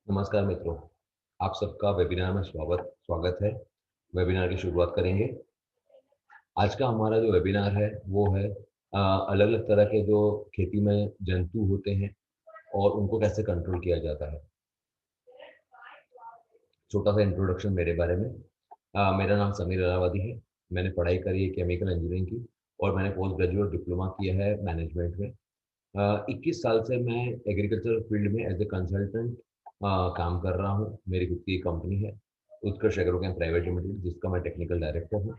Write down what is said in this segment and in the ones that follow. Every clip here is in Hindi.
नमस्कार मित्रों, आप सबका वेबिनार में स्वागत स्वागत है। वेबिनार की शुरुआत करेंगे। आज का हमारा जो वेबिनार है वो है अलग-अलग तरह के जो खेती में जंतु होते हैं और उनको कैसे कंट्रोल किया जाता है। छोटा-सा इंट्रोडक्शन मेरे बारे में। मेरा नाम समीर अलाहाबादी है। मैंने पढ़ाई करी है केमिकल इंजीनियरिंग की और मैंने पोस्ट ग्रेजुएट डिप्लोमा किया है मैनेजमेंट में। 21 साल से मैं एग्रीकल्चर फील्ड में एज़ ए कंसल्टेंट काम कर रहा हूँ। मेरी खुद की कंपनी है, उत्कर्ष एग्रोकेम प्राइवेट लिमिटेड, जिसका मैं टेक्निकल डायरेक्टर हूँ।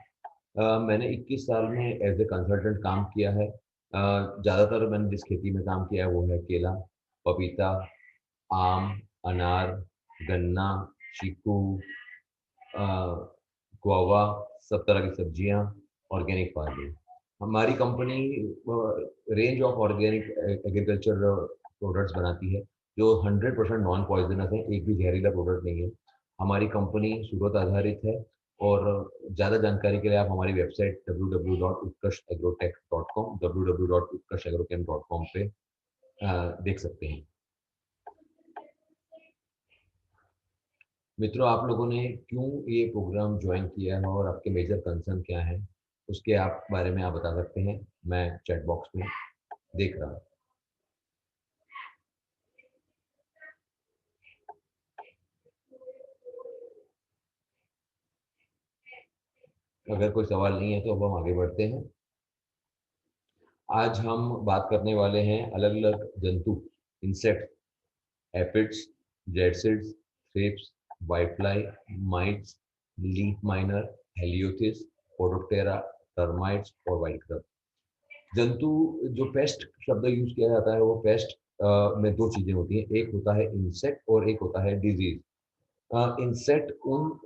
मैंने 21 साल में एज़ ए कंसल्टेंट काम किया है। ज़्यादातर मैंने जिस खेती में काम किया है वो है केला, पपीता, आम, अनार, गन्ना, चीकू, अ, गुआवा, सब तरह की सब्जियाँ, ऑर्गेनिक फार्मिंग। हमारी company range of organic agriculture products बनाती है, जो 100% नॉन पॉइज़नस है, एक भी जहरीला प्रोडक्ट नहीं है। हमारी कंपनी सूरत आधारित है और ज़्यादा जानकारी के लिए आप हमारी वेबसाइट www.utkarshaggrotech.com www.utkarshaggrochem.com पे देख सकते हैं। मित्रों, आप लोगों ने क्यों ये प्रोग्राम ज्वाइन किया है और आपके मेजर कंसर्न क्या हैं, उसके आप बारे में आप बता सकते हैं। मैं चैट बॉक्स में देख रहा हूँ। अगर कोई सवाल नहीं है तो अब हम आगे बढ़ते हैं। आज हम बात करने वाले हैं अलग-अलग जंतु, insect, aphids, jassids, thrips, whitefly, mites, leaf miner, heliothis, spodoptera, termites और व्हाइट क्रब। जंतु जो पेस्ट शब्द यूज किया जाता है वो पेस्ट में दो चीजें होती हैं, एक होता है इंसेक्ट और एक होता है डिजीज। इंसेक्ट उन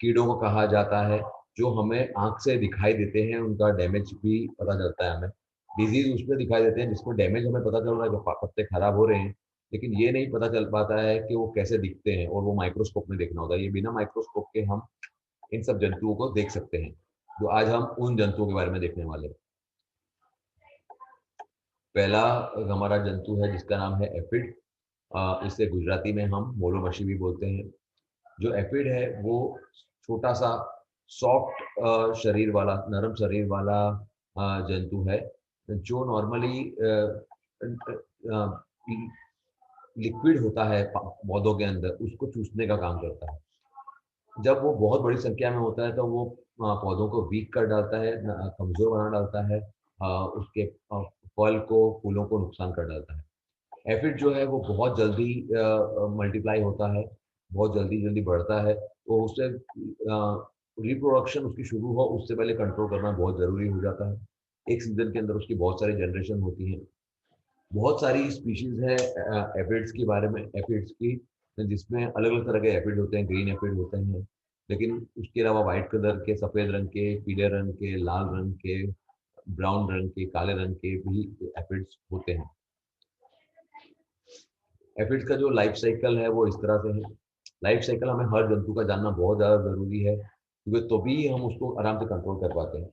कीड़ों को कहा जाता है जो हमें आंख से दिखाई देते हैं, उनका डैमेज भी पता चलता है हमें। डिजीज उसमें दिखाई देते हैं जिसमें डैमेज हमें पता चल रहा है कि पत्ते खराब हो रहे हैं, लेकिन ये नहीं पता चल पाता है कि वो कैसे दिखते हैं और वो माइक्रोस्कोप में देखना होता है। ये बिना माइक्रोस्कोप के हम इन सब जंतुओं को देख सकते हैं, जो आज हम उन जंतुओं के बारे में देखने वाले हैं। पहला हमारा जंतु है जिसका नाम है एफिड। इसे गुजराती में हम मोलो मछली भी बोलते हैं। जो एफिड है वो छोटा सा सॉफ्ट शरीर वाला, नरम शरीर वाला जंतु है, जो नॉर्मली लिक्विड होता है पौधों के अंदर, उसको चूसने का काम करता है। जब वो बहुत बड़ी संख्या में होता है तो वो पौधों को वीक कर डालता है, कमजोर बना डालता है, उसके फल को, फूलों को नुकसान कर डालता है। एफिड जो है वो बहुत जल्दी मल्टीप्लाई होता है, बहुत जल्दी जल्दी बढ़ता है, तो उससे रिप्रोडक्शन उसकी शुरू हो उससे पहले कंट्रोल करना बहुत ज़रूरी हो जाता है। एक सीजन के अंदर उसकी बहुत सारी जनरेशन होती हैं। बहुत सारी स्पीशीज़ है एफिड्स के बारे में, एफिड्स की, जिसमें अलग-अलग तरह के एफिड होते हैं, ग्रीन एफिड होते हैं, लेकिन उसके अलावा व्हाइट कलर के, सफ़ेद रंग के, पीले रंग के, लाल रंग के, ब्राउन रंग के, काले रंग के भी एफिड्स होते हैं। एफिड्स का जो लाइफ साइकिल है वो इस तरह से है। लाइफ साइकिल हमें हर जंतु का जानना बहुत ज़्यादा ज़रूरी है, क्योंकि तभी हम उसको आराम से कंट्रोल कर पाते हैं।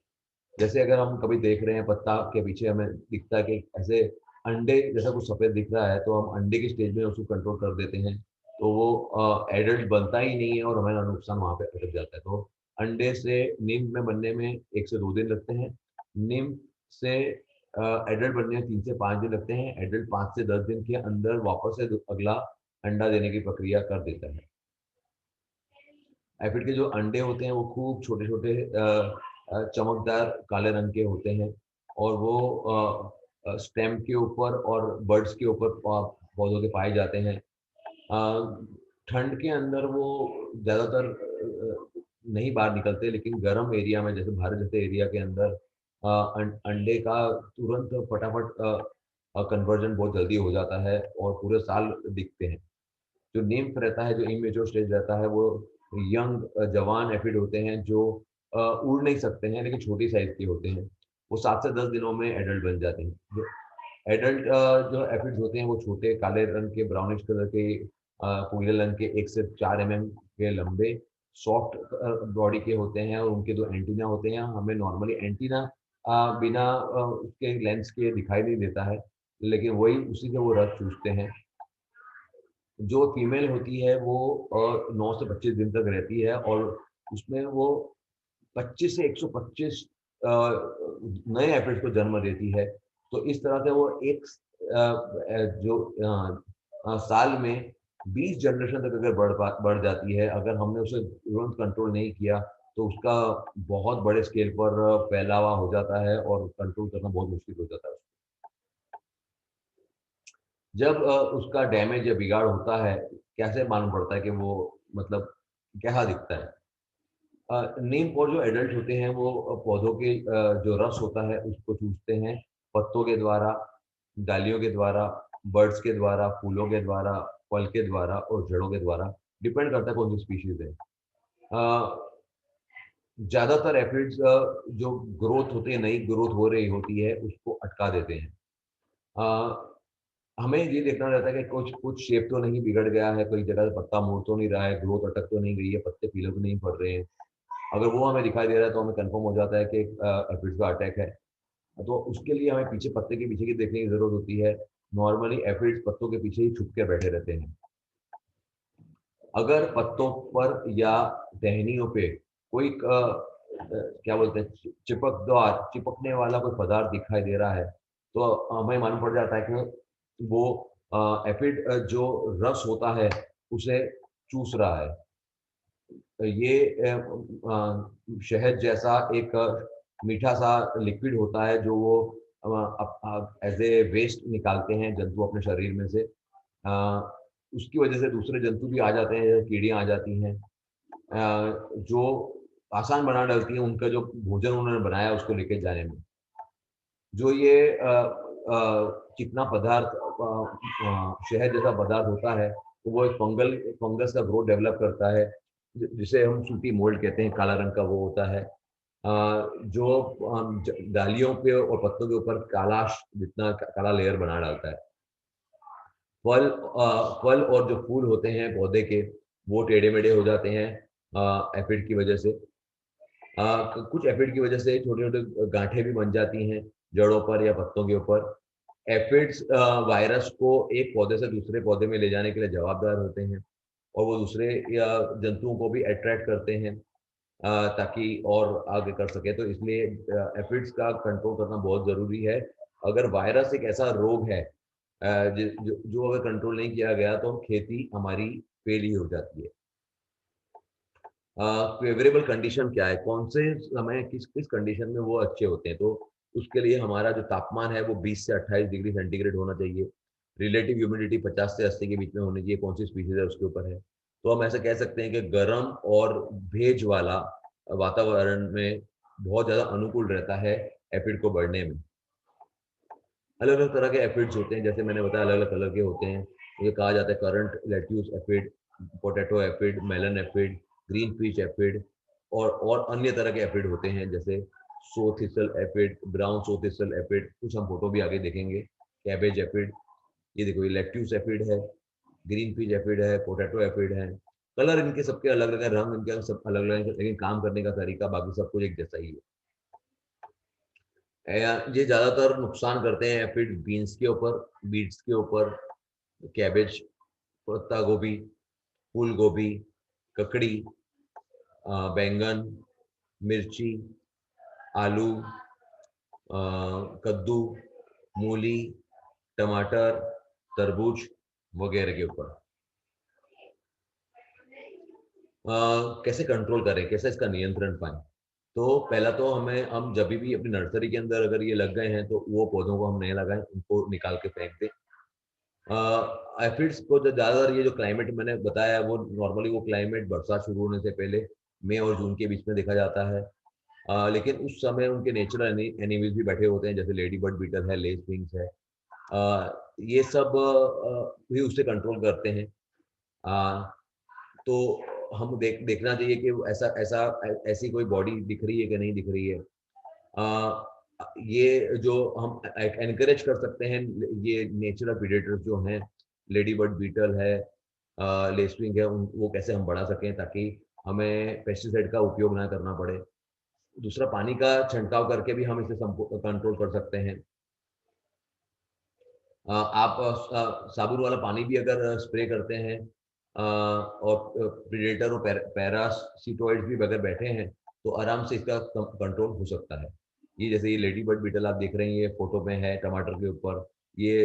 जैसे अगर हम कभी देख रहे हैं पत्ता के पीछे हमें दिखता है कि ऐसे अंडे जैसा कुछ सफ़ेद दिख रहा है, तो हम अंडे की स्टेज में उसको कंट्रोल कर देते हैं, तो वो एडल्ट बनता ही नहीं है और हमारा नुकसान वहाँ पे अटक जाता है। तो अंडे से नीम में बनने में 1 से 2 दिन लगते हैं। नीम से एडल्ट बनने में 3 से 5 दिन लगते हैं। एडल्ट 5 से 10 दिन के अंदर वापस से अगला अंडा देने की प्रक्रिया कर देता है। एफिड के जो अंडे होते हैं वो खूब छोटे-छोटे चमकदार काले रंग के होते हैं और वो स्टेम के ऊपर और बड्स के ऊपर पौधों के पाए जाते हैं। अ, ठंड के अंदर वो ज़्यादातर नहीं बाहर निकलते, लेकिन गर्म एरिया में, जैसे भारत जैसे एरिया के अंदर अंडे का तुरंत फटाफट कन्वर्जन बहुत जल्दी हो जाता है और पूरे साल दिखते हैं। जो निम्फ रहता है, जो इमेच्योर स्टेज रहता है, वो यंग जवान एफिड होते हैं जो उड़ नहीं सकते हैं लेकिन छोटी साइज़ के होते हैं। वो 7 से 10 दिनों में एडल्ट बन जाते हैं। जो एडल्ट जो एफिड्स होते हैं वो छोटे काले रंग के, ब्राउनिश कलर के, पीले रंग के, 1 से 4 एमएम के लंबे, सॉफ्ट बॉडी के होते हैं और उनके जो एंटीना होते हैं, हमें नॉर्मली एंटीना बिना उसके लेंस के दिखाई नहीं देता है, लेकिन वही उसी से वो रस चूसते हैं। जो फीमेल होती है वो 9 से 25 दिन तक रहती है और उसमें वो 25 से 125 नए एफिड्स को जन्म देती है। तो इस तरह से वो एक साल में 20 जनरेशन तक अगर बढ़ जाती है, अगर हमने उसे तुरंत कंट्रोल नहीं किया, तो उसका बहुत बड़े स्केल पर फैलावा हो जाता है और कंट्रोल करना बहुत मुश्किल हो जाता है। जब उसका डैमेज या बिगाड़ होता है, कैसे मालूम पड़ता है कि वो मतलब कैसा दिखता है? नीम और जो एडल्ट होते हैं वो पौधों के जो रस होता है उसको चूसते हैं पत्तों के द्वारा, डालियों के द्वारा, बर्ड्स के द्वारा, फूलों के द्वारा, फल के द्वारा और जड़ों के द्वारा। डिपेंड करता है कौन सी स्पीशीज है। ज़्यादातर एफिड्स जो ग्रोथ होती है, नई ग्रोथ हो रही होती है, उसको अटका देते हैं। अ, हमें ये देखना रहता है कि कुछ कुछ शेप तो नहीं बिगड़ गया है, कोई जगह से पत्ता मुड़ तो नहीं रहा है, ग्रोथ अटक तो नहीं गई है, पत्ते पीले तो नहीं पड़ रहे हैं। अगर वो हमें दिखाई दे रहा है तो हमें कंफर्म हो जाता है कि एफिड्स का अटैक है। तो उसके लिए हमें पीछे पत्ते के पीछे की देखने की जरूरत होती है। नॉर्मली एफिड्स पत्तों के पीछे ही छुप के बैठे रहते हैं। अगर पत्तों पर या टहनियों पे कोई क्या बोलते हैं चिपकने वाला कोई पदार्थ दिखाई दे रहा है, तो हमें मालूम पड़ जाता है कि वो एफिड जो रस होता है उसे चूस रहा है। ये शहद जैसा एक मीठा सा लिक्विड होता है जो वो एज ए वेस्ट निकालते हैं जंतु अपने शरीर में से। अ, उसकी वजह से दूसरे जंतु भी आ जाते हैं, जैसे कीड़ियाँ आ जाती हैं, जो आसान बना डालती हैं उनका जो भोजन उन्होंने बनाया उसको लेके जाने में। जो ये चिकना पदार्थ शहद जैसा पदार्थ होता है, तो वो एक फंगस का ग्रोथ डेवलप करता है, जिसे हम सूटी मोल्ड कहते हैं, काला रंग का वो होता है। जो डालियों पे और पत्तों के ऊपर कालाश जितना काला लेयर बना डालता है। फल और जो फूल होते हैं पौधे के, वो टेढ़े मेढ़े हो जाते हैं एफिड की वजह से। कुछ एफिड की वजह से छोटे छोटे गांठें भी बन जाती हैं जड़ों पर या पत्तों के ऊपर। एफिड्स वायरस को एक पौधे से दूसरे पौधे में ले जाने के लिए जवाबदार होते हैं और वो दूसरे या जंतुओं को भी अट्रैक्ट करते हैं ताकि और आगे कर सके। तो इसलिए एफिड्स का कंट्रोल करना बहुत ज़रूरी है। अगर वायरस एक ऐसा रोग है जो अगर कंट्रोल नहीं किया गया तो खेती हमारी फेल ही हो जाती है। फेवरेबल कंडीशन क्या है, कौन से समय किस किस कंडीशन में वो अच्छे होते हैं? तो उसके लिए हमारा जो तापमान है वो 20 से 28 डिग्री सेंटीग्रेड होना चाहिए। रिलेटिव ह्यूमिडिटी 50 से 80 के बीच में होनी चाहिए। कौन सी स्पीशीज है उसके ऊपर है। तो हम ऐसे कह सकते हैं कि गर्म और भेज वाला वातावरण में बहुत ज़्यादा अनुकूल रहता है एफिड को बढ़ने में। अलग अलग तरह के एफिड्स होते हैं, जैसे मैंने बताया अलग अलग कलर के होते हैं। ये कहा जाता है currant lettuce aphid, potato aphid, melon aphid, green peach aphid और अन्य तरह के एफिड होते हैं, जैसे sow thistle aphid, brown sow thistle aphid, कुछ हम फोटो भी आगे देखेंगे। कैबेज एफिड, ये देखो ये लेट्यूस एफिड है, ग्रीन पीच एफिड है, पोटैटो एफिड है। कलर इनके सबके अलग अलग है, रंग इनके सब अलग अलग है, लेकिन काम करने का तरीका बाकी सब कुछ एक जैसा ही है। ये ज़्यादातर नुकसान करते हैं एफिड बीन्स के ऊपर, बीट्स के ऊपर, कैबेज, पत्ता गोभी, फूल गोभी, ककड़ी, बैंगन, मिर्ची, आलू, कद्दू, मूली, टमाटर, तरबूज वगैरह के ऊपर। कैसे कंट्रोल करें, कैसे इसका नियंत्रण पाएं? तो पहला तो हम जब भी अपनी नर्सरी के अंदर अगर ये लग गए हैं तो वो पौधों को हम नहीं लगाएं, उनको निकाल के फेंक दें। एफिड्स को जो ज़्यादातर ये जो क्लाइमेट मैंने बताया है वो नॉर्मली वो क्लाइमेट बरसात शुरू होने से पहले मई और जून के बीच में देखा जाता है। लेकिन उस समय उनके नेचुरल एनिमल्स भी बैठे होते हैं, जैसे लेडी बर्ड बीटल है, लेस विंग्स है। ये सब भी उससे कंट्रोल करते हैं। अ, तो हम देखना चाहिए कि ऐसा ऐसा ऐसी कोई बॉडी दिख रही है कि नहीं दिख रही है। ये जो हम एनकरेज कर सकते हैं, ये नेचुरल प्रीडेटर्स जो हैं, लेडी बर्ड बीटल है, लेसविंग है, वो कैसे हम बढ़ा सकें ताकि हमें पेस्टिसाइड का उपयोग ना करना पड़े। दूसरा, पानी का छिड़काव करके भी हम इसे कंट्रोल कर सकते हैं। आप साबुन वाला पानी भी अगर स्प्रे करते हैं और प्रेडेटर और पैरासिटोइड्स भी अगर बैठे हैं तो आराम से इसका कंट्रोल हो सकता है। ये जैसे ये लेडी बर्ड बीटल आप देख रहे हैं, ये फोटो में है टमाटर के ऊपर, ये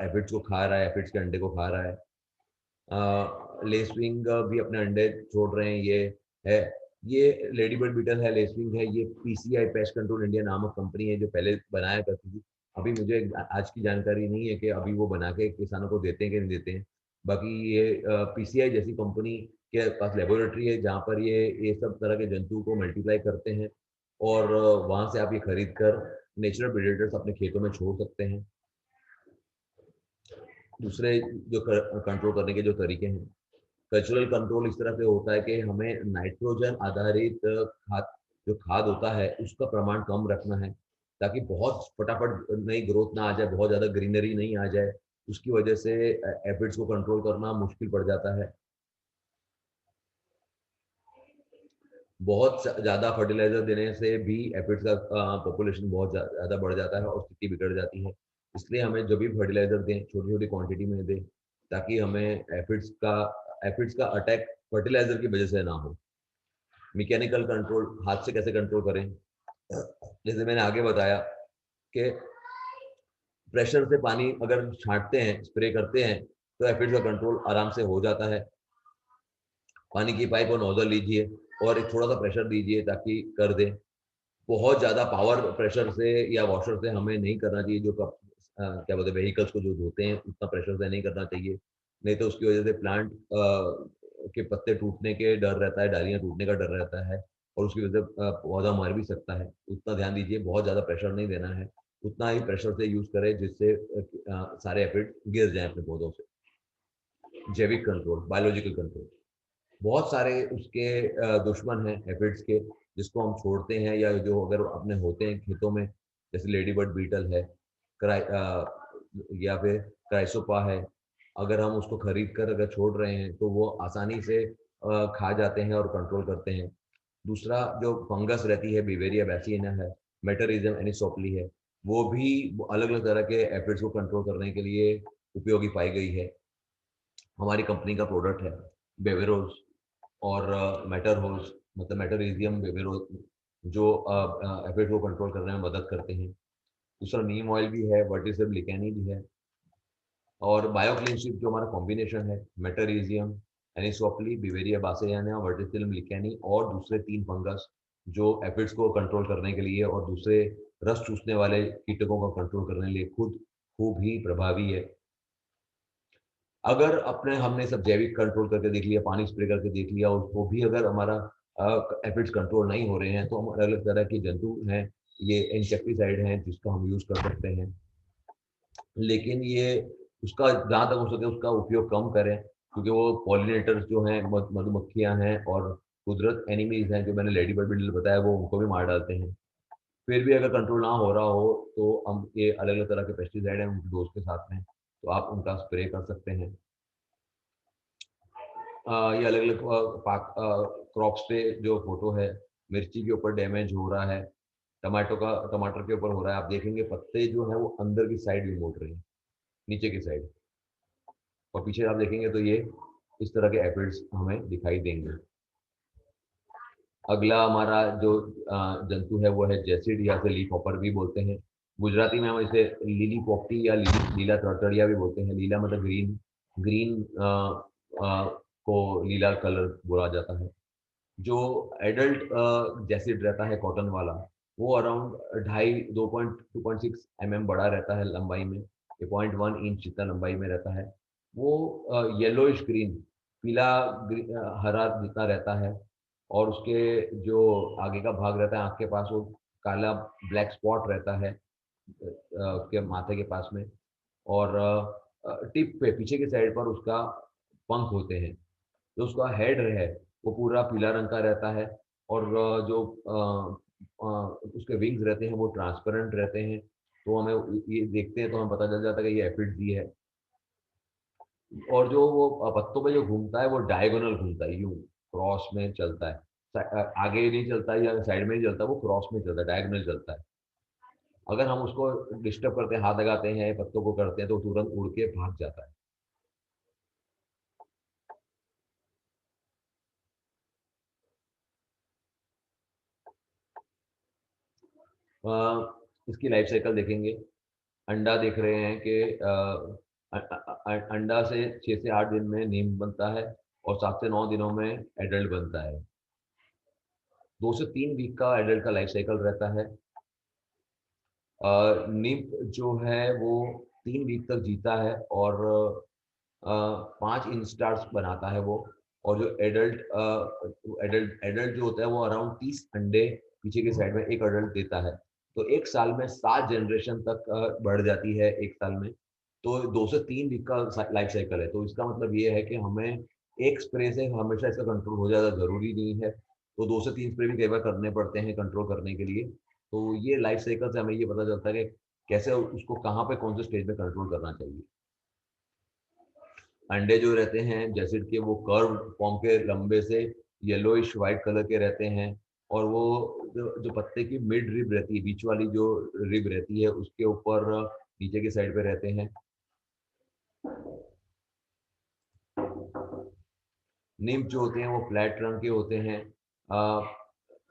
एफिड्स को खा रहा है, एफिड्स के अंडे को खा रहा है। लेसविंग भी अपने अंडे छोड़ रहे हैं, ये है, ये लेडी बर्ड बीटल है, लेसविंग है। ये पीसीआई पेस्ट कंट्रोल इंडिया नामक कंपनी है जो पहले बनाया करती थी। अभी मुझे आज की जानकारी नहीं है कि अभी वो बना के किसानों को देते हैं कि नहीं देते हैं। बाकी ये पीसीआई जैसी कंपनी के पास लेबोरेटरी है जहाँ पर ये सब तरह के जंतु को मल्टीप्लाई करते हैं और वहाँ से आप ये खरीद कर नेचुरल प्रेडेटर्स अपने खेतों में छोड़ सकते हैं। दूसरे जो कंट्रोल करने के जो तरीके हैं, कल्चरल कंट्रोल इस तरह से होता है कि हमें नाइट्रोजन आधारित खाद, जो खाद होता है उसका प्रमाण कम रखना है ताकि बहुत फटाफट नई ग्रोथ ना आ जाए, बहुत ज़्यादा ग्रीनरी नहीं आ जाए। उसकी वजह से एफिड्स को कंट्रोल करना मुश्किल पड़ जाता है। बहुत ज़्यादा फर्टिलाइजर देने से भी एफिड्स का पॉपुलेशन बहुत ज़्यादा बढ़ जाता है और स्थिति बिगड़ जाती है। इसलिए हमें जब भी फर्टिलाइजर दें, छोटी-छोटी क्वांटिटी में दें ताकि हमें एफिड्स का अटैक फर्टिलाइजर की वजह से ना हो। मैकेनिकल कंट्रोल हाथ से कैसे कंट्रोल करें? जैसे मैंने आगे बताया कि प्रेशर से पानी अगर छाँटते हैं, स्प्रे करते हैं, तो एफिड्स का कंट्रोल आराम से हो जाता है। पानी की पाइप और नोजल लीजिए और एक थोड़ा-सा प्रेशर दीजिए ताकि कर दें। बहुत ज़्यादा पावर प्रेशर से या वॉशर से हमें नहीं करना चाहिए, जो क्या बोलते हैं व्हीकल्स को जो धोते हैं, उतना प्रेशर से नहीं करना चाहिए। नहीं तो उसकी वजह से प्लांट के पत्ते टूटने के डर रहता है, डालियाँ टूटने का डर रहता है और उसकी वजह से पौधा मर भी सकता है। उतना ध्यान दीजिए, बहुत ज़्यादा प्रेशर नहीं देना है। उतना ही प्रेशर से यूज़ करें जिससे सारे एफिड गिर जाएँ अपने पौधों से। जैविक कंट्रोल, बायोलॉजिकल कंट्रोल। बहुत सारे उसके दुश्मन हैं एफिड्स के, जिसको हम छोड़ते हैं या जो अगर अपने होते हैं खेतों में, जैसे लेडी बर्ड बीटल है, या फिर क्राइसोपा है। अगर हम उसको खरीद कर अगर छोड़ रहे हैं तो वो आसानी से खा जाते हैं और कंट्रोल करते हैं। दूसरा जो फंगस रहती है, बिवेरिया बैसियाना है, मेटरिज्म एनिसोप्ली है, वो भी अलग अलग तरह के एफिड्स को कंट्रोल करने के लिए उपयोगी पाई गई है। हमारी कंपनी का प्रोडक्ट है बेवेरोज और मेटरहोज, मतलब मेटरिजियम बेवेरोज, जो एफिड को कंट्रोल करने में मदद करते हैं। दूसरा नीम ऑयल भी है, वर्टिसिब लिकेनी भी है और बायोक्लीनशिप जो हमारा कॉम्बिनेशन है, मेटरिजियम, एनिसोप्ली, बिवेरिया बासियाना, वर्टिसिलम लिकेनी और दूसरे 3 फंगस जो एफिड्स को कंट्रोल करने के लिए और दूसरे रस चूसने वाले कीटकों को कंट्रोल करने के लिए खुद खूब ही प्रभावी है। अगर अपने हमने सब जैविक कंट्रोल करके देख लिया, पानी स्प्रे करके देख लिया, उसको भी अगर हमारा एफिड्स कंट्रोल नहीं हो रहे हैं, तो हम अलग-अलग तरह के जंतु हैं, ये इंसेक्टिसाइड हैं, जिसका हम यूज़ कर सकते हैं। लेकिन ये उसका जहाँ तक हो सके उसका उपयोग कम करें, क्योंकि वो पॉलिनेटर्स जो हैं, मधुमक्खियाँ हैं और कुदरत एनिमीज़ हैं, जो मैंने लेडी बर्ड बीटल बताया, वो उनको भी मार डालते हैं। फिर भी अगर कंट्रोल ना हो रहा हो, तो हम ये अलग-अलग तरह के पेस्टिसाइड हैं, उनकी डोज़ के साथ में, तो आप उनका स्प्रे कर सकते हैं। ये अलग-अलग क्रॉप्स पे जो फ़ोटो है, मिर्ची के ऊपर डैमेज हो रहा है, टमाटर के ऊपर हो रहा है। आप देखेंगे पत्ते जो हैं वो अंदर की साइड भी मुड़ रहे हैं, नीचे की साइड, और पीछे आप देखेंगे तो ये इस तरह के एफिड्स हमें दिखाई देंगे। अगला हमारा जो जंतु है वो है जैसिड या फिर लीफ हॉपर भी बोलते हैं। गुजराती में हम इसे लीली पोपटी या लीला तड़तड़िया भी बोलते हैं। लीला मतलब ग्रीन, ग्रीन को लीला कलर बोला जाता है। जो एडल्ट जैसिड रहता है कॉटन वाला, वो अराउंड ढाई 2.6 mm बड़ा रहता है लंबाई में, ये 0.1 इंच जितना लंबाई में रहता है। वो येलोइश ग्रीन, पीला हरा जितना रहता है और उसके जो आगे का भाग रहता है आँख के पास, वो काला ब्लैक स्पॉट रहता है उसके माथे के पास में, और टिप पे पीछे की साइड पर उसका पंख होते हैं। जो उसका हेड है वो पूरा पीला रंग का रहता है और जो उसके विंग्स रहते हैं वो ट्रांसपेरेंट रहते हैं। तो हमें ये देखते हैं तो हमें पता चल जाता है कि ये एफिड्स ही है। और जो वो पत्तों पे जो घूमता है वो डायगोनल घूमता है, यूं क्रॉस में चलता है। आगे नहीं चलता या साइड में नहीं चलता, वो क्रॉस में चलता है, डायगोनल चलता है। अगर हम उसको डिस्टर्ब करते हैं, हाथ लगाते हैं, पत्तों को करते हैं, तो तुरंत उड़ के भाग जाता है। इसकी लाइफ साइकिल देखेंगे। अंडा देख रहे हैं कि अंडा से 6 से 8 दिन में नीम बनता है और 7 से 9 दिनों में एडल्ट बनता है। 2 से 3 वीक का एडल्ट का लाइफ साइकिल रहता है। नीम जो है वो 3 वीक तक जीता है और 5 इंस्टार्स बनाता है वो। और जो एडल्ट एडल्ट जो होता है वो अराउंड 30 अंडे पीछे की साइड में एक एडल्ट देता है। तो एक साल में 7 जनरेशन तक बढ़ जाती है एक साल में। तो 2 से 3 वीक का लाइफ साइकिल है। तो इसका मतलब ये है कि हमें एक स्प्रे से हमेशा इसका कंट्रोल हो जाना ज़रूरी नहीं है। तो 2 से 3 स्प्रे भी कई बार करने पड़ते हैं कंट्रोल करने के लिए। तो ये लाइफ साइकिल से हमें ये पता चलता है कि कैसे उसको कहाँ पे कौन से स्टेज में कंट्रोल करना चाहिए। अंडे जो रहते हैं जैसिड के वो कर्व फॉर्म के लंबे से येलोइश वाइट कलर के रहते हैं। और वो जो पत्ते की मिड रिब रहती है, बीच वाली जो रिब रहती है उसके ऊपर नीचे की साइड पे रहते हैं। नीम जो होते हैं वो फ्लैट रंग के होते हैं,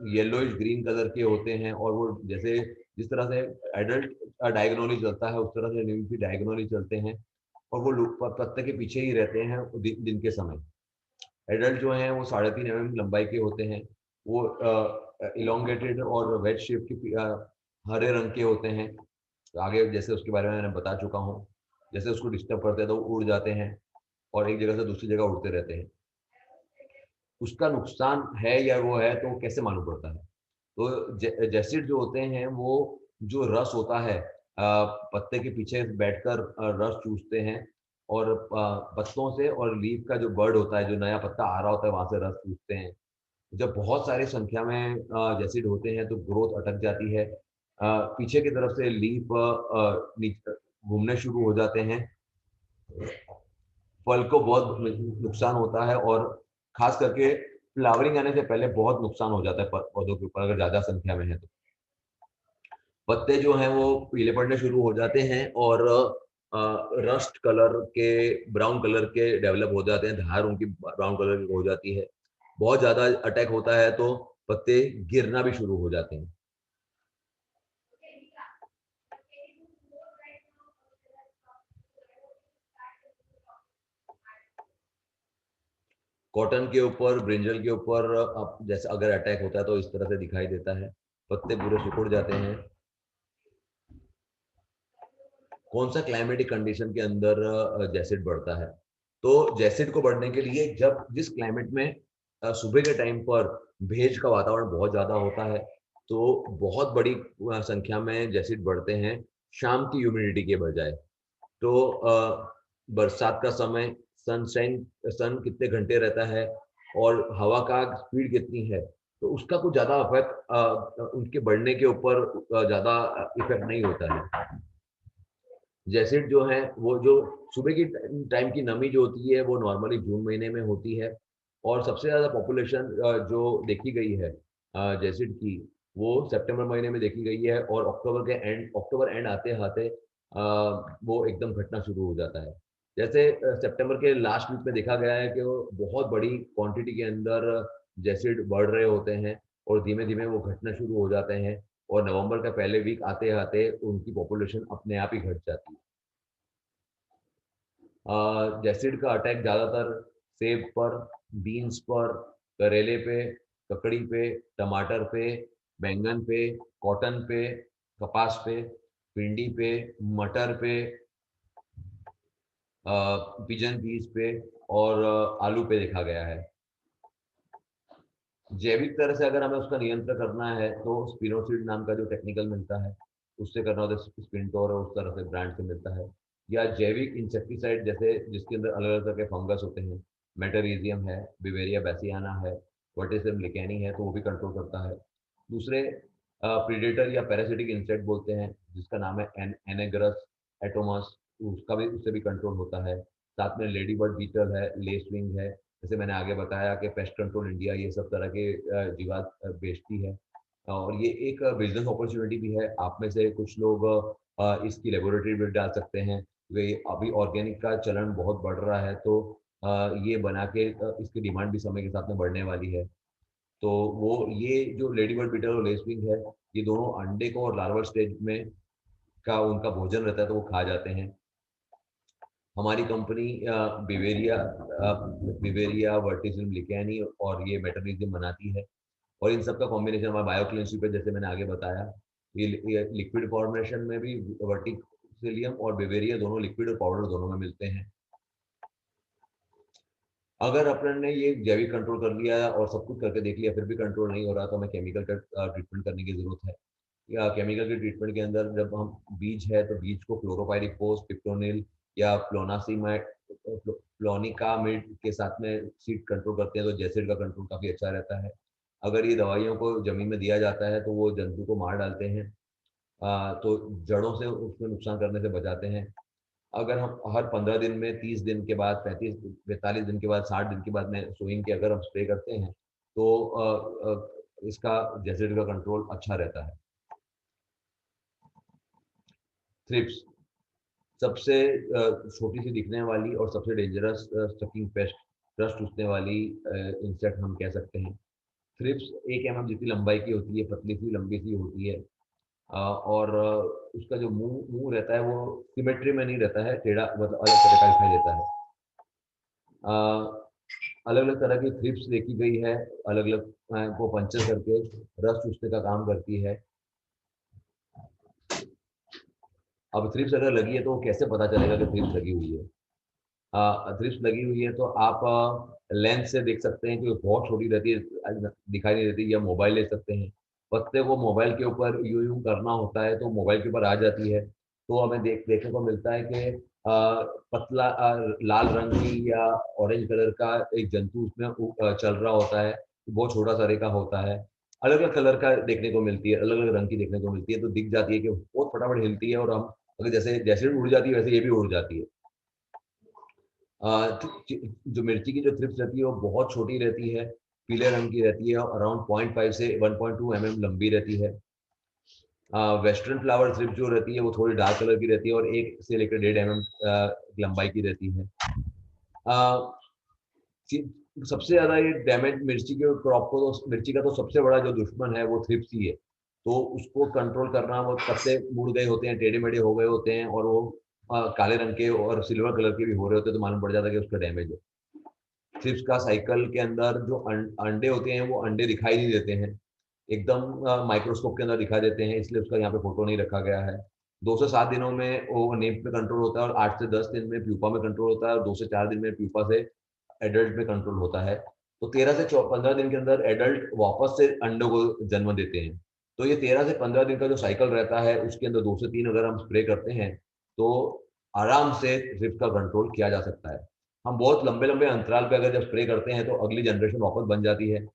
येलोइश ग्रीन कलर के होते हैं। और वो जैसे जिस तरह से एडल्ट डायगोनली चलता है उस तरह से नीम भी डायगोनली चलते हैं। और वो पत्ते के पीछे ही रहते हैं दिन के समय। एडल्ट जो हैं वो 3.5 mm लंबाई के होते हैं। वो इलोंगेटेड और वेज शेप के हरे रंग के होते हैं। तो आगे जैसे उसके बारे में मैंने बता चुका हूँ। जैसे उसको डिस्टर्ब करते हैं तो वो उड़ जाते हैं और एक जगह से दूसरी जगह उड़ते रहते हैं। उसका नुकसान है या वो है तो कैसे मालूम पड़ता है? तो जैसिड जो होते हैं वो जो रस होता है पत्ते के पीछे बैठकर रस चूसते हैं। और पत्तों से और लीफ का जो बर्ड होता है, जो नया पत्ता आ रहा होता है वहां से रस चूसते हैं। जब बहुत सारी संख्या में जैसिड होते हैं तो ग्रोथ अटक जाती है। पीछे की तरफ से लीफ घूमने शुरू हो जाते हैं। फल को बहुत नुकसान होता है और खास करके फ्लावरिंग आने से पहले बहुत नुकसान हो जाता है पौधों के ऊपर अगर ज्यादा संख्या में है तो। पत्ते जो हैं वो पीले पड़ने शुरू हो जाते हैं और रस्ट कलर के, ब्राउन कलर के डेवलप हो जाते हैं। धार उनकी ब्राउन कलर की हो जाती है। बहुत ज़्यादा अटैक होता है तो पत्ते गिरना भी शुरू हो जाते हैं। कॉटन के ऊपर, ब्रिंजल के ऊपर अब जैसे अगर अटैक होता है तो इस तरह से दिखाई देता है। पत्ते पूरे सिकुड़ जाते हैं। कौन सा क्लाइमेटिक कंडीशन के अंदर जैसिड बढ़ता है? तो जैसिड को बढ़ने के लिए जब जिस क्लाइमेट में सुबह के टाइम पर भेज का वातावरण बहुत ज़्यादा होता है तो बहुत बड़ी संख्या में जैसिड बढ़ते हैं शाम की ह्यूमिडिटी के बजाय। तो बरसात का समय, सनशाइन, सन कितने घंटे रहता है और हवा का स्पीड कितनी है, तो उसका कुछ ज़्यादा इफेक्ट उनके बढ़ने के ऊपर ज़्यादा इफेक्ट नहीं होता है। जैसिड जो है वो जो सुबह की टाइम की नमी जो होती है वो नॉर्मली जून महीने में होती है। और सबसे ज़्यादा पॉपुलेशन जो देखी गई है जैसिड की, वो सितंबर महीने में देखी गई है। और अक्टूबर एंड आते आते वो एकदम घटना शुरू हो जाता है। जैसे सितंबर के लास्ट वीक में देखा गया है कि वो बहुत बड़ी क्वांटिटी के अंदर जैसिड बढ़ रहे होते हैं और धीमे धीमे वो घटना शुरू हो जाते हैं। और नवंबर का पहले वीक आते आते उनकी पॉपुलेशन अपने आप ही घट जाती है। जैसिड का अटैक ज़्यादातर सेब पर, बीन्स पर, करेले पे, ककड़ी पे, टमाटर पे, बैंगन पे, कॉटन पे, कपास पे, भिंडी पे, मटर पे, पिजन पीस पे और आलू पे देखा गया है। जैविक तरह से अगर हमें उसका नियंत्रण करना है तो स्पिनोसिड नाम का जो टेक्निकल मिलता है उससे करना होता है। स्पिनटोर उस तरह से ब्रांड से मिलता है। या जैविक इंसेक्टिसाइड जैसे जिसके अंदर अलग अलग तरह के फंगस होते हैं। मेटारीजियम है, बिवेरिया बैसियाना है, वर्टिसिम लिकेनी है, तो वो भी कंट्रोल करता है। दूसरे प्रीडेटर या पैरासिटिक इंसेक्ट बोलते हैं जिसका नाम है एनेग्रस एटोमस, उसका भी उससे भी कंट्रोल होता है। साथ में लेडी बर्ड बीटल है, लेसविंग है। जैसे मैंने आगे बताया कि पेस्ट कंट्रोल इंडिया ये सब तरह के जीवात बेचती है। और ये एक बिजनेस अपॉर्चुनिटी भी है। आप में से कुछ लोग इसकी लेबोरेटरी भी डाल सकते हैं। वे अभी ऑर्गेनिक का चलन बहुत बढ़ रहा है, तो ये बना के इसकी डिमांड भी समय के साथ में बढ़ने वाली है। तो वो ये जो लेडी बर्ड बीटल और लेसविंग है, ये दोनों अंडे को और लार्वल स्टेज में का उनका भोजन रहता है, तो वो खा जाते हैं। हमारी कंपनी बिवेरिया वर्टिसिज्म लिकेनी और ये मेटरनिज्म बनाती है, और इन सब का कॉम्बिनेशन हमारा बायोक्लिनशिप है, जैसे मैंने आगे बताया। ये लिक्विड फॉर्मेशन में भी वर्टिसिलियम और बिवेरिया दोनों लिक्विड और पाउडर दोनों में मिलते हैं। अगर अपन ने ये जैविक कंट्रोल कर लिया और सब कुछ करके देख लिया फिर भी कंट्रोल नहीं हो रहा, तो हमें केमिकल का ट्रीटमेंट करने की जरूरत है। या केमिकल के ट्रीटमेंट के अंदर जब हम बीज है तो बीज को क्लोरोपाइरिफोस, पिप्रोनिल या फ्लोनासीमाइड, फ्लोनिकामिड के साथ में सीड कंट्रोल करते हैं, तो जैसिड का कंट्रोल काफी अच्छा रहता है। अगर ये दवाइयों को जमीन में दिया जाता है तो वो जंतु को मार डालते हैं, तो जड़ों से उसमें नुकसान करने से बचाते हैं। अगर हम हर 15 दिन में, 30 दिन के बाद, 35 45 दिन के बाद, 60 दिन के बाद में सोइंग के अगर हम स्प्रे करते हैं, तो इसका जैसिड का कंट्रोल अच्छा रहता है। थ्रिप्स सबसे छोटी सी दिखने वाली और सबसे डेंजरस स्टकिंग पेस्ट, रस्ट चूसने वाली इंसेक्ट हम कह सकते हैं। थ्रिप्स 1 mm जितनी लंबाई की होती है, पतली सी लंबी सी होती है। और उसका जो मुंह मुंह रहता है वो सिमेट्री में नहीं रहता है, टेढ़ा मतलब अलग तरह का दिखाई देता है। अलग अलग तरह की थ्रिप्स देखी गई है, अलग अलग को पंचर करके रस चूसने का काम करती है। अब थ्रिप्स अगर लगी है तो कैसे पता चलेगा कि थ्रिप्स लगी हुई है? थ्रिप्स लगी हुई है तो आप लेंस से देख सकते हैं कि बहुत छोटी रहती है, दिखाई नहीं देती, या मोबाइल ले सकते हैं। पत्ते को मोबाइल के ऊपर यूं यूं करना होता है तो मोबाइल के ऊपर आ जाती है, तो हमें देखने को मिलता है कि पतला लाल रंग की या ऑरेंज कलर का एक जंतु उसमें चल रहा होता है, बहुत छोटा सा रेखा होता है। अलग अलग कलर का देखने को मिलती है, अलग अलग रंग की देखने को मिलती है, तो दिख जाती है कि बहुत फटाफट हिलती है, और हम अगर जैसे जैसे उड़ जाती है वैसे ये भी उड़ जाती है। जो मिर्ची की जो थ्रिप्स रहती है वो बहुत छोटी रहती है, पीले रंग की रहती है, और अराउंड 0.5 से 1.2 mm लंबी रहती है। वेस्टर्न फ्लावर थ्रिप जो रहती है वो थोड़ी डार्क कलर की रहती है और 1 से लेकर 1.5 mm लंबाई की रहती है। अ, सबसे ज्यादा ये डैमेज मिर्ची के क्रॉप को, तो मिर्ची का तो सबसे बड़ा जो दुश्मन है वो थ्रिप्स ही है। तो उसको कंट्रोल करना, वो पत्ते मुड़ गए होते हैं, टेढ़े मेढ़े हो गए होते हैं, और वो काले रंग के और सिल्वर कलर के भी हो रहे होते हैं, तो मालूम पड़ जाता है कि उसका डैमेज है। थ्रिप्स का साइकिल के अंदर जो अंडे होते हैं वो अंडे दिखाई नहीं देते हैं, एकदम माइक्रोस्कोप के अंदर दिखाई देते हैं, इसलिए उसका यहाँ पे फोटो नहीं रखा गया है। 2 से 7 दिनों में वो नेप में कंट्रोल होता है, और 8 से 10 दिन में प्यूपा में कंट्रोल होता है, और 2 से 4 दिन में प्यूपा से एडल्ट में कंट्रोल होता है। तो 13 से 15 दिन के अंदर एडल्ट वापस से अंडों को जन्म देते हैं। तो ये 13 से 15 दिन का जो साइकिल रहता है, उसके अंदर 2 से 3 अगर हम स्प्रे करते हैं तो आराम से थ्रिप्स का कंट्रोल किया जा सकता है। हम बहुत लंबे लंबे अंतराल पे अगर जब स्प्रे करते हैं तो अगली जनरेशन वापस बन जाती है।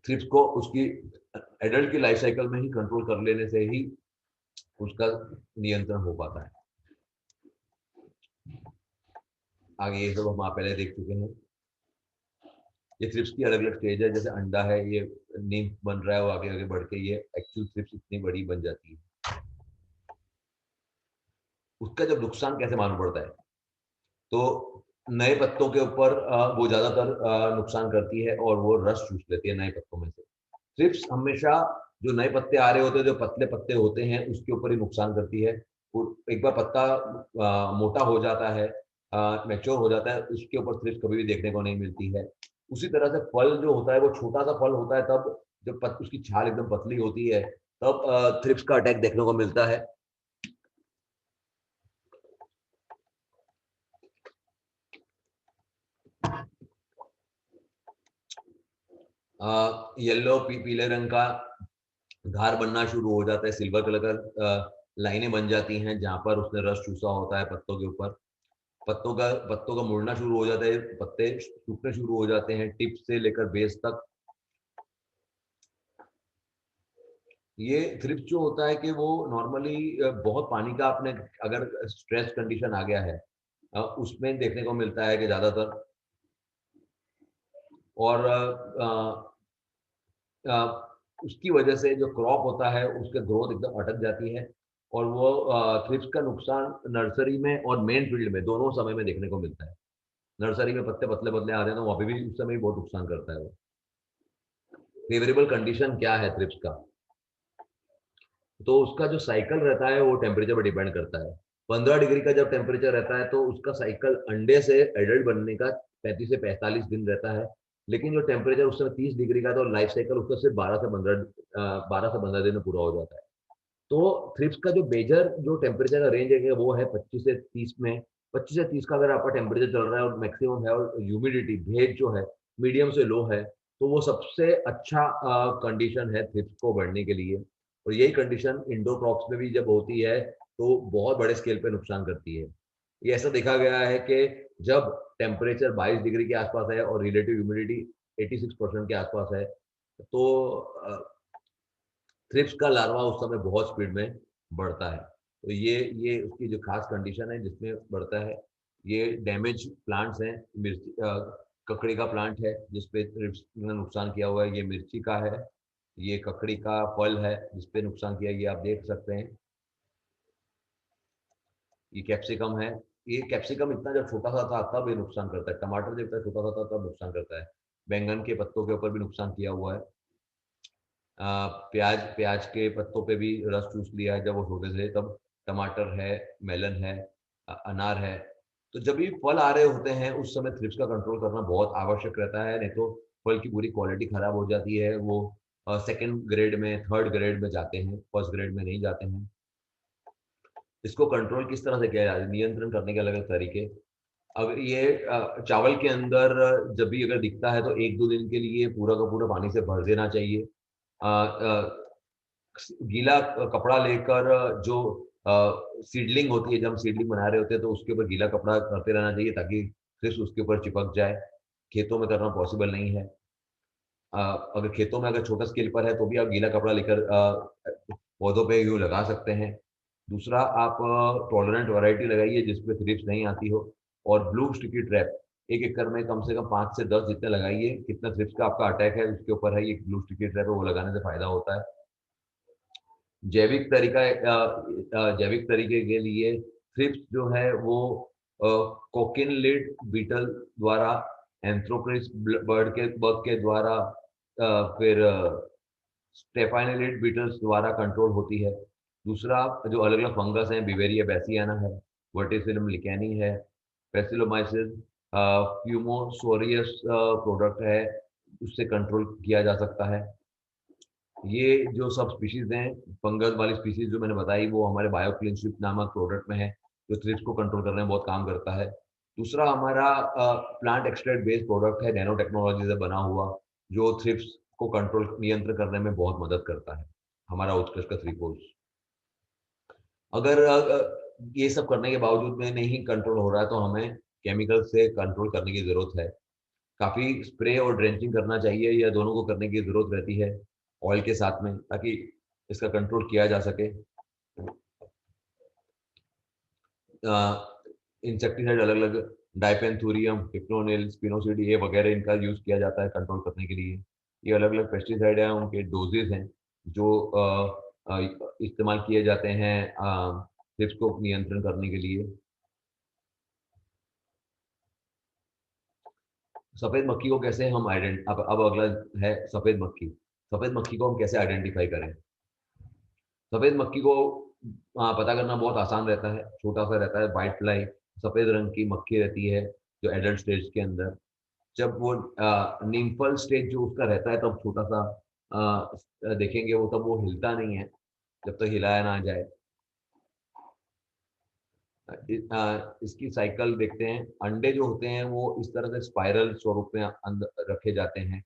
थ्रिप्स को उसकी एडल्ट की लाइफ साइकिल में ही कंट्रोल कर लेने से ही उसका नियंत्रण हो पाता है। आगे ये सब हम आप पहले देख चुके हैं। ये थ्रिप्स की अलग अलग स्टेज है, जैसे अंडा है, ये नीम बन रहा है, वो आगे आगे बढ़ के ये एक्चुअल थ्रिप्स इतनी बड़ी बन जाती है। उसका जब नुकसान कैसे मालूम पड़ता है, तो नए पत्तों के ऊपर वो ज्यादातर नुकसान करती है, और वो रस चूस लेती है नए पत्तों में से। थ्रिप्स हमेशा जो नए पत्ते आ रहे होते हैं, जो पतले पत्ते होते हैं, उसके ऊपर ही नुकसान करती है। एक बार पत्ता मोटा हो जाता है, मैच्योर हो जाता है, उसके ऊपर थ्रिप्स कभी भी देखने को नहीं मिलती है। उसी तरह से फल जो होता है वो छोटा सा फल होता है, तब जब उसकी छाल एकदम पतली होती है, तब थ्रिप्स का अटैक देखने को मिलता है। येलो पीले रंग का धार बनना शुरू हो जाता है, सिल्वर कलर का लाइनें बन जाती हैं जहां पर उसने रस चूसा होता है पत्तों के ऊपर। पत्तों का मुड़ना शुरू हो जाता है, पत्ते सूखने शुरू हो जाते हैं टिप से लेकर बेस तक। ये थ्रिप्स जो होता है कि वो नॉर्मली बहुत पानी का, आपने अगर स्ट्रेस कंडीशन आ गया है उसमें देखने को मिलता है कि ज्यादातर। और उसकी वजह से जो क्रॉप होता है उसका ग्रोथ एकदम अटक जाती है और वो थ्रिप्स का नुकसान नर्सरी में और मेन फील्ड में दोनों समय में देखने को मिलता है। नर्सरी में पत्ते पतले पतले आ रहे हैं तो वहाँ पे भी उस समय ही बहुत नुकसान करता है वो। फेवरेबल कंडीशन क्या है थ्रिप्स का? तो उसका जो साइकिल रहता है वो टेम्परेचर पर डिपेंड करता है। 15 डिग्री का जब टेम्परेचर रहता है तो उसका साइकिल अंडे से एडल्ट बनने का 35 से 45 दिन रहता है। लेकिन जो टेम्परेचर उस समय 30 डिग्री का, तो लाइफ साइकिल उसका सिर्फ 12 से 15 दिन में पूरा हो जाता है। तो थ्रिप्स का जो मेजर जो टेम्परेचर का रेंज है वो है 25 से 30 में। 25 से 30 का अगर आपका टेम्परेचर चल रहा है और मैक्सिमम है और ह्यूमिडिटी भेज जो है मीडियम से लो है, तो वो सबसे अच्छा कंडीशन है थ्रिप्स को बढ़ने के लिए। और यही कंडीशन इंडोर क्रॉप्स में भी जब होती है तो बहुत बड़े स्केल पे नुकसान करती है। ये ऐसा देखा गया है कि जब टेम्परेचर 22 डिग्री के आसपास है और रिलेटिव ह्यूमिडिटी 86% के आसपास है, तो थ्रिप्स का लार्वा उस समय बहुत स्पीड में बढ़ता है। तो ये उसकी जो खास कंडीशन है जिसमें बढ़ता है। ये डैमेज प्लांट्स हैं, मिर्ची ककड़ी का प्लांट है जिसपे थ्रिप्स ने नुकसान किया हुआ है, ये मिर्ची का है, ये ककड़ी का फल है जिसपे नुकसान किया, ये आप देख सकते हैं। ये कैप्सिकम है, ये कैप्सिकम इतना जब छोटा-सा था तब ये नुकसान करता है, टमाटर जब इतना छोटा-सा था तब नुकसान करता है। बैंगन के पत्तों के ऊपर भी नुकसान किया हुआ है। प्याज प्याज के पत्तों पे भी रस चूस लिया है जब वो छोटे थे तब। टमाटर है, मेलन है, अनार है। तो जब भी फल आ रहे होते हैं उस समय थ्रिप्स का कंट्रोल करना बहुत आवश्यक रहता है, नहीं तो फल की पूरी क्वालिटी खराब हो जाती है। वो सेकंड ग्रेड में, थर्ड ग्रेड में जाते हैं, फर्स्ट ग्रेड में नहीं जाते हैं। इसको कंट्रोल किस तरह से किया जाए, नियंत्रण करने के अलग-अलग तरीके। अब ये चावल के अंदर जब भी अगर दिखता है तो 1-2 दिन के लिए पूरा का पूरा पानी से भर देना चाहिए। गीला कपड़ा लेकर जो सीडलिंग होती है, जब हम सीडलिंग बना रहे होते हैं तो उसके ऊपर गीला कपड़ा करते रहना चाहिए ताकि सिर्फ उसके ऊपर चिपक जाए। खेतों में करना पॉसिबल नहीं है। अगर खेतों में अगर छोटा स्केल पर है तो भी आप गीला कपड़ा लेकर पौधों पे यूँ लगा सकते हैं। दूसरा, आप टॉलरेंट वैरायटी लगाइए जिसपे थ्रिप्स नहीं आती हो। और ब्लू स्टिकी ट्रैप 1 एकड़ में कम से कम 5 से 10 जितने लगाइए। कितना थ्रिप्स का आपका अटैक है उसके ऊपर है, ये ब्लू स्टिकी ट्रैप है वो लगाने से फ़ायदा होता है। जैविक तरीके के लिए थ्रिप्स जो है वो कोकिन-लिड बीटल द्वारा, एंथ्रोक्रिस बर्ड के बग के द्वारा, फिर स्टेफाइनलिड बीटल्स द्वारा कंट्रोल होती है। दूसरा, जो अलग-अलग फंगस हैं, बिवेरिया बैसियाना है, वर्टिसिलम लिकेनी है, पैसिलोमाइसिस फ्यूमोसोरियस प्रोडक्ट है, उससे कंट्रोल किया जा सकता है। ये जो सब स्पीशीज़ हैं, फंगस वाली स्पीशीज़ जो मैंने बताई वो हमारे बायोक्लिनशिप नामक प्रोडक्ट में है, जो थ्रिप्स को कंट्रोल करने में बहुत काम करता है। दूसरा हमारा प्लांट एक्सट्रैक्ट बेस्ड प्रोडक्ट है, नैनो टेक्नोलॉजी से बना हुआ, जो थ्रिप्स को कंट्रोल नियंत्रण करने में बहुत मदद करता है, हमारा उत्कृष्ट का थ्रिप्स। अगर ये सब करने के बावजूद में नहीं कंट्रोल हो रहा है तो हमें केमिकल से कंट्रोल करने की ज़रूरत है। काफ़ी स्प्रे और ड्रेंचिंग करना चाहिए या दोनों को करने की ज़रूरत रहती है, ऑयल के साथ में, ताकि इसका कंट्रोल किया जा सके। इंसेक्टिसाइड अलग-अलग, डाइपेंथुरियम, पिप्रोनिल, स्पिनोसिड ये वगैरह इनका यूज़ किया जाता है कंट्रोल करने के लिए। ये अलग-अलग पेस्टिसाइड हैं, उनके डोज़ेज़ हैं जो इस्तेमाल किए जाते हैं थ्रिप्स को नियंत्रण करने के लिए। सफ़ेद मक्खी को कैसे हम अब अगला है सफ़ेद मक्खी। सफ़ेद मक्खी को हम कैसे आइडेंटिफ़ाई करें? सफ़ेद मक्खी को पता करना बहुत आसान रहता है, छोटा-सा रहता है, व्हाइट फ्लाई, सफ़ेद रंग की मक्खी रहती है, जो एडल्ट स्टेज के अंदर। जब वो निम्फल स्टेज जो उसका रहता है तब छोटा-सा देखेंगे वो, तब वो हिलता नहीं है, जब तक हिलाया ना जाए। इसकी साइकिल देखते हैं, अंडे जो होते हैं वो इस तरह से स्पाइरल स्वरूप में रखे जाते हैं।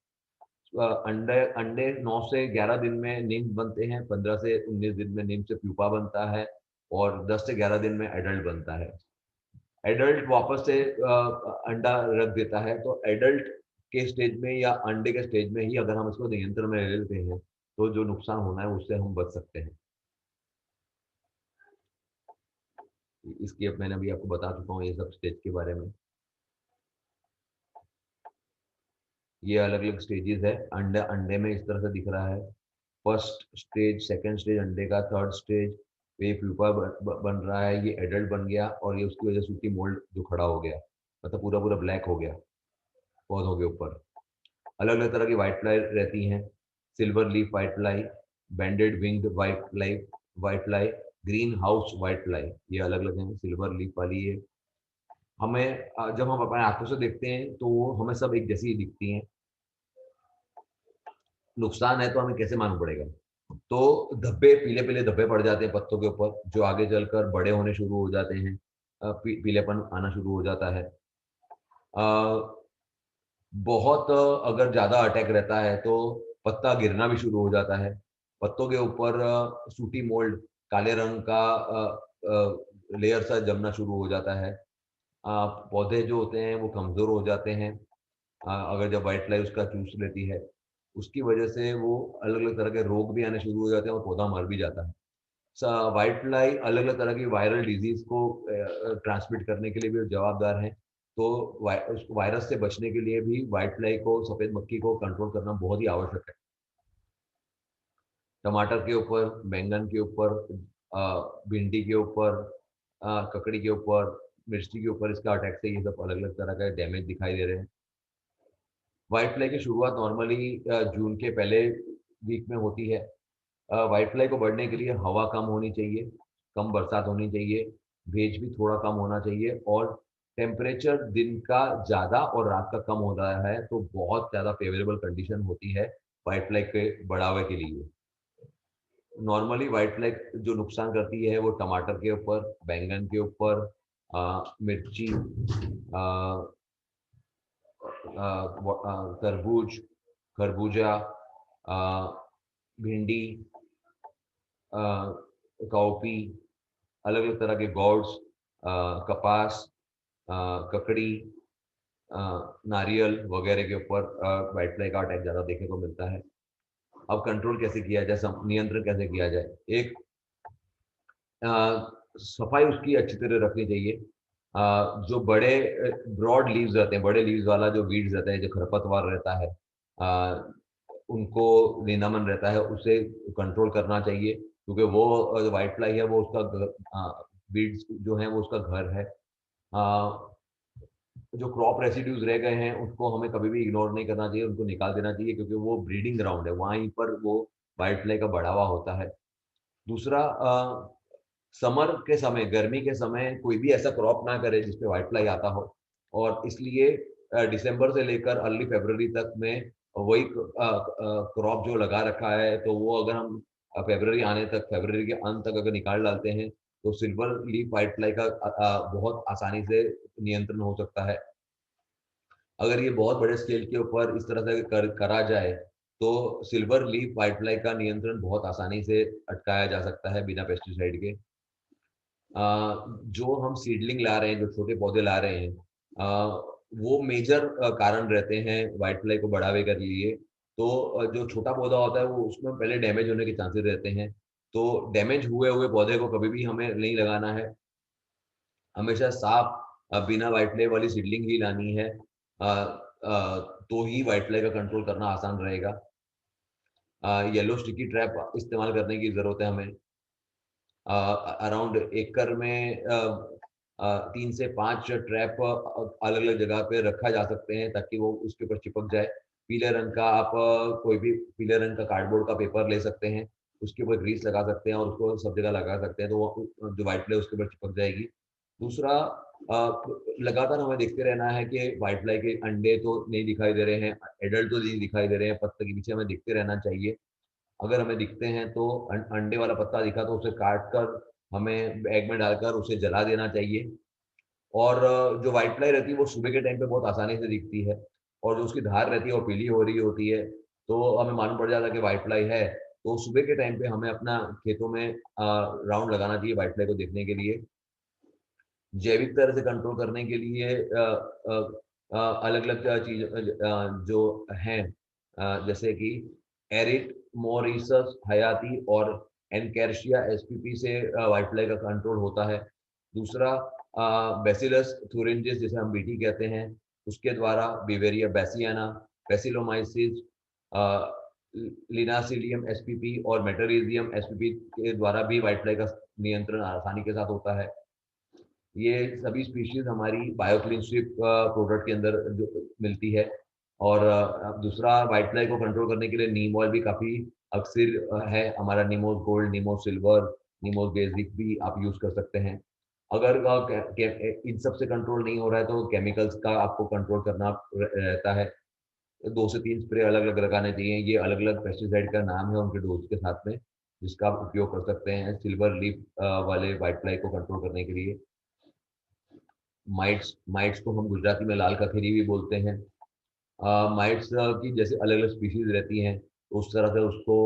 अंडे अंडे 9 से 11 दिन में नीम बनते हैं, 15 से 19 दिन में नीम से प्यूपा बनता है और 10 से 11 दिन में एडल्ट बनता है। एडल्ट वापस से अंडा रख देता है, तो एडल्ट के स्टेज में या अंडे के स्टेज में ही अगर हम इसको नियंत्रण में ले लेते हैं, तो जो नुकसान होना है उससे हम बच सकते हैं। इसकी अब मैंने अभी आपको बता चुका हूँ ये सब स्टेज के बारे में। ये अलग अलग स्टेजेस है। अंडे अंडे में इस तरह से दिख रहा है, फर्स्ट स्टेज, सेकंड स्टेज अंडे का, थर्ड स्टेज ये प्यूपा बन रहा है, ये एडल्ट बन गया और ये उसकी वजह से सूटी मोल्ड जो खड़ा हो गया, मतलब पूरा पूरा ब्लैक हो गया पौधों के ऊपर। अलग अलग तरह की व्हाइट फ्लाई रहती हैं, silver leaf white fly, banded winged white fly, green house white fly, ये अलग अलग हैं। सिल्वर लीफ वाली है, हमें जब हम अपने आंखों से देखते हैं तो वो हमें सब एक जैसी ही दिखती हैं। नुकसान है तो हमें कैसे मालूम पड़ेगा? तो धब्बे, पीले पीले धब्बे पड़ जाते हैं पत्तों के ऊपर, जो आगे चलकर बड़े होने शुरू हो जाते हैं, पीलेपन आना शुरू हो जाता है। अ, बहुत अगर ज़्यादा अटैक रहता है तो पत्ता गिरना भी शुरू हो जाता है। पत्तों के ऊपर सूटी मोल्ड, काले रंग का लेयर सा जमना शुरू हो जाता है। पौधे जो होते हैं वो कमज़ोर हो जाते हैं, अगर जब व्हाइट फ्लाई उसका चूस लेती है, उसकी वजह से वो अलग-अलग तरह के रोग भी आने शुरू हो जाते हैं और पौधा मर भी जाता है। व्हाइट फ्लाई अलग-अलग तरह की वायरल डिज़ीज़ को ट्रांसमिट करने के लिए भी जवाबदार हैं। तो उस वायरस से बचने के लिए भी व्हाइट फ्लाई को, सफ़ेद मक्खी को कंट्रोल करना बहुत ही आवश्यक है। टमाटर के ऊपर, बैंगन के ऊपर, भिंडी के ऊपर, ककड़ी के ऊपर, मिर्ची के ऊपर इसका अटैक से ये सब अलग-अलग तरह का डैमेज दिखाई दे रहे हैं। व्हाइट फ्लाई की शुरुआत नॉर्मली जून के पहले वीक में होती है। व्हाइट फ्लाई को बढ़ने के लिए हवा कम होनी चाहिए, कम बरसात होनी चाहिए, भेज भी थोड़ा कम होना चाहिए और टेम्परेचर दिन का ज़्यादा और रात का कम हो रहा है तो बहुत ज़्यादा फेवरेबल कंडीशन होती है व्हाइट फ्लाई के बढ़ावे के लिए। नॉर्मली व्हाइट फ्लाई जो नुकसान करती है वो टमाटर के ऊपर, बैंगन के ऊपर, मिर्ची, अ, तरबूज, खरबूजा, अ, भिंडी, अ, कॉफी, अलग-अलग तरह के गोट्स, कपास, अ, ककड़ी, अ, नारियल वगैरह के ऊपर व्हाइट फ्लाई का अटैक ज़्यादा देखने को मिलता है। अब कंट्रोल कैसे किया जाए, नियंत्रण कैसे किया जाए? एक, अ, सफाई उसकी अच्छी तरह रखनी चाहिए। जो बड़े ब्रॉड लीव्स रहते हैं, बड़े लीव्स वाला जो वीड्स रहता है, जो खरपतवार रहता है, उनको निंदामन रहता है, उसे कंट्रोल करना चाहिए क्योंकि वो जो व्हाइट फ्लाई है वो उसका वीड्स जो हैं वो उसका घर है। अ, जो क्रॉप रेसिड्यूज रह गए हैं उसको हमें कभी भी इग्नोर नहीं करना चाहिए, उनको निकाल देना चाहिए क्योंकि वो ब्रीडिंग ग्राउंड है, वहीं पर वो व्हाइट फ्लाई का बढ़ावा होता है। दूसरा, समर के समय, गर्मी के समय कोई भी ऐसा क्रॉप ना करे जिसपे व्हाइट फ्लाई आता हो और इसलिए दिसंबर से लेकर अर्ली फरवरी तक में वही क्रॉप जो लगा रखा है तो वो अगर हम फरवरी आने तक, फरवरी के अंत तक अगर निकाल डालते हैं तो सिल्वर लीफ व्हाइट फ्लाई का बहुत आसानी से नियंत्रण हो सकता है। अगर ये बहुत बड़े स्केल के ऊपर इस तरह से करा जाए तो सिल्वर लीफ व्हाइट फ्लाई का नियंत्रण बहुत आसानी से अटकाया जा सकता है बिना पेस्टिसाइड के। अ, जो हम सीडलिंग ला रहे हैं, जो छोटे पौधे ला रहे हैं, वो मेजर कारण रहते हैं व्हाइट फ्लाई को बढ़ावे के लिए। तो जो छोटा पौधा होता है वो उसमें पहले डैमेज होने के चांसेस रहते हैं। तो डैमेज हुए हुए पौधे को कभी भी हमें नहीं लगाना है। हमेशा साफ, बिना व्हाइट फ्लाई वाली सीडलिंग ही लानी है। तो ही व्हाइट फ्लाई का कंट्रोल करना आसान रहेगा। येलो स्टिकी ट्रैप इस्तेमाल करने की ज़रूरत है हमें। अराउंड एकड़ में 3 से 5 ट्रैप अलग-अलग जगह पे रखा जा सकते हैं ताकि वो उसके ऊपर चिपक जाए। पीले रंग का आप कोई भी पीले रंग का कार्डबोर्ड का पेपर ले सकते हैं, उसके ऊपर ग्रीस लगा सकते हैं और उसको सब जगह लगा सकते हैं, तो वो जो व्हाइट फ्लाई उसके ऊपर चिपक जाएगी। दूसरा, लगातार हमें देखते रहना है कि व्हाइट फ्लाई के अंडे तो नहीं दिखाई दे रहे हैं, एडल्ट तो नहीं दिखाई दे रहे हैं, पत्ते के पीछे हमें देखते रहना चाहिए। अगर हमें दिखते हैं तो अंडे वाला पत्ता दिखा तो उसे काट कर हमें बैग में डालकर उसे जला देना चाहिए। और जो व्हाइट फ्लाई रहती है वो सुबह के टाइम पे बहुत आसानी से दिखती है और जो उसकी धार रहती है वो पीली हो रही होती है, तो हमें मालूम पड़ जाता है कि व्हाइट फ्लाई है। तो सुबह के टाइम पे हमें अपना खेतों में राउंड लगाना चाहिए व्हाइट फ्लाई को देखने के लिए। जैविक तरह से कंट्रोल करने के लिए अलग-अलग चीज़ जो हैं, जैसे कि एरिट मोरिसस हयाती और एनकैर्शिया एसपीपी से व्हाइट फ्लाई का कंट्रोल होता है। दूसरा, बैसिलस thuringiensis जिसे हम बीटी कहते हैं, उसके द्वारा बिवेरिया बैसियाना, पेसिलोमाइसिस, लिनासिलियम एसपीपी और मेटरिजियम एसपीपी के द्वारा भी व्हाइट फ्लाई का नियंत्रण आसानी के साथ होता है। ये सभी स्पीशीज हमारी बायोक्लीनशिप प्रोडक्ट के अंदर जो मिलती है। और दूसरा, व्हाइट फ्लाई को कंट्रोल करने के लिए नीम ऑयल भी काफ़ी अक्सर है हमारा, Neemo's gold, Neemo's silver, Neemo's basic भी आप यूज़ कर सकते हैं। अगर इन सब से कंट्रोल नहीं हो रहा है तो केमिकल्स का आपको कंट्रोल करना रहता है। 2 से 3 स्प्रे अलग अलग लगाने चाहिए। ये अलग अलग पेस्टिसाइड का नाम है उनके डोज के साथ में, जिसका आप उपयोग कर सकते हैं सिल्वर लीफ वाले व्हाइट फ्लाई को कंट्रोल करने के लिए। माइट्स माइट्स को हम गुजराती में लाल कखेरी भी बोलते हैं। माइट्स की जैसे अलग अलग स्पीशीज रहती हैं, तो उस तरह से उसको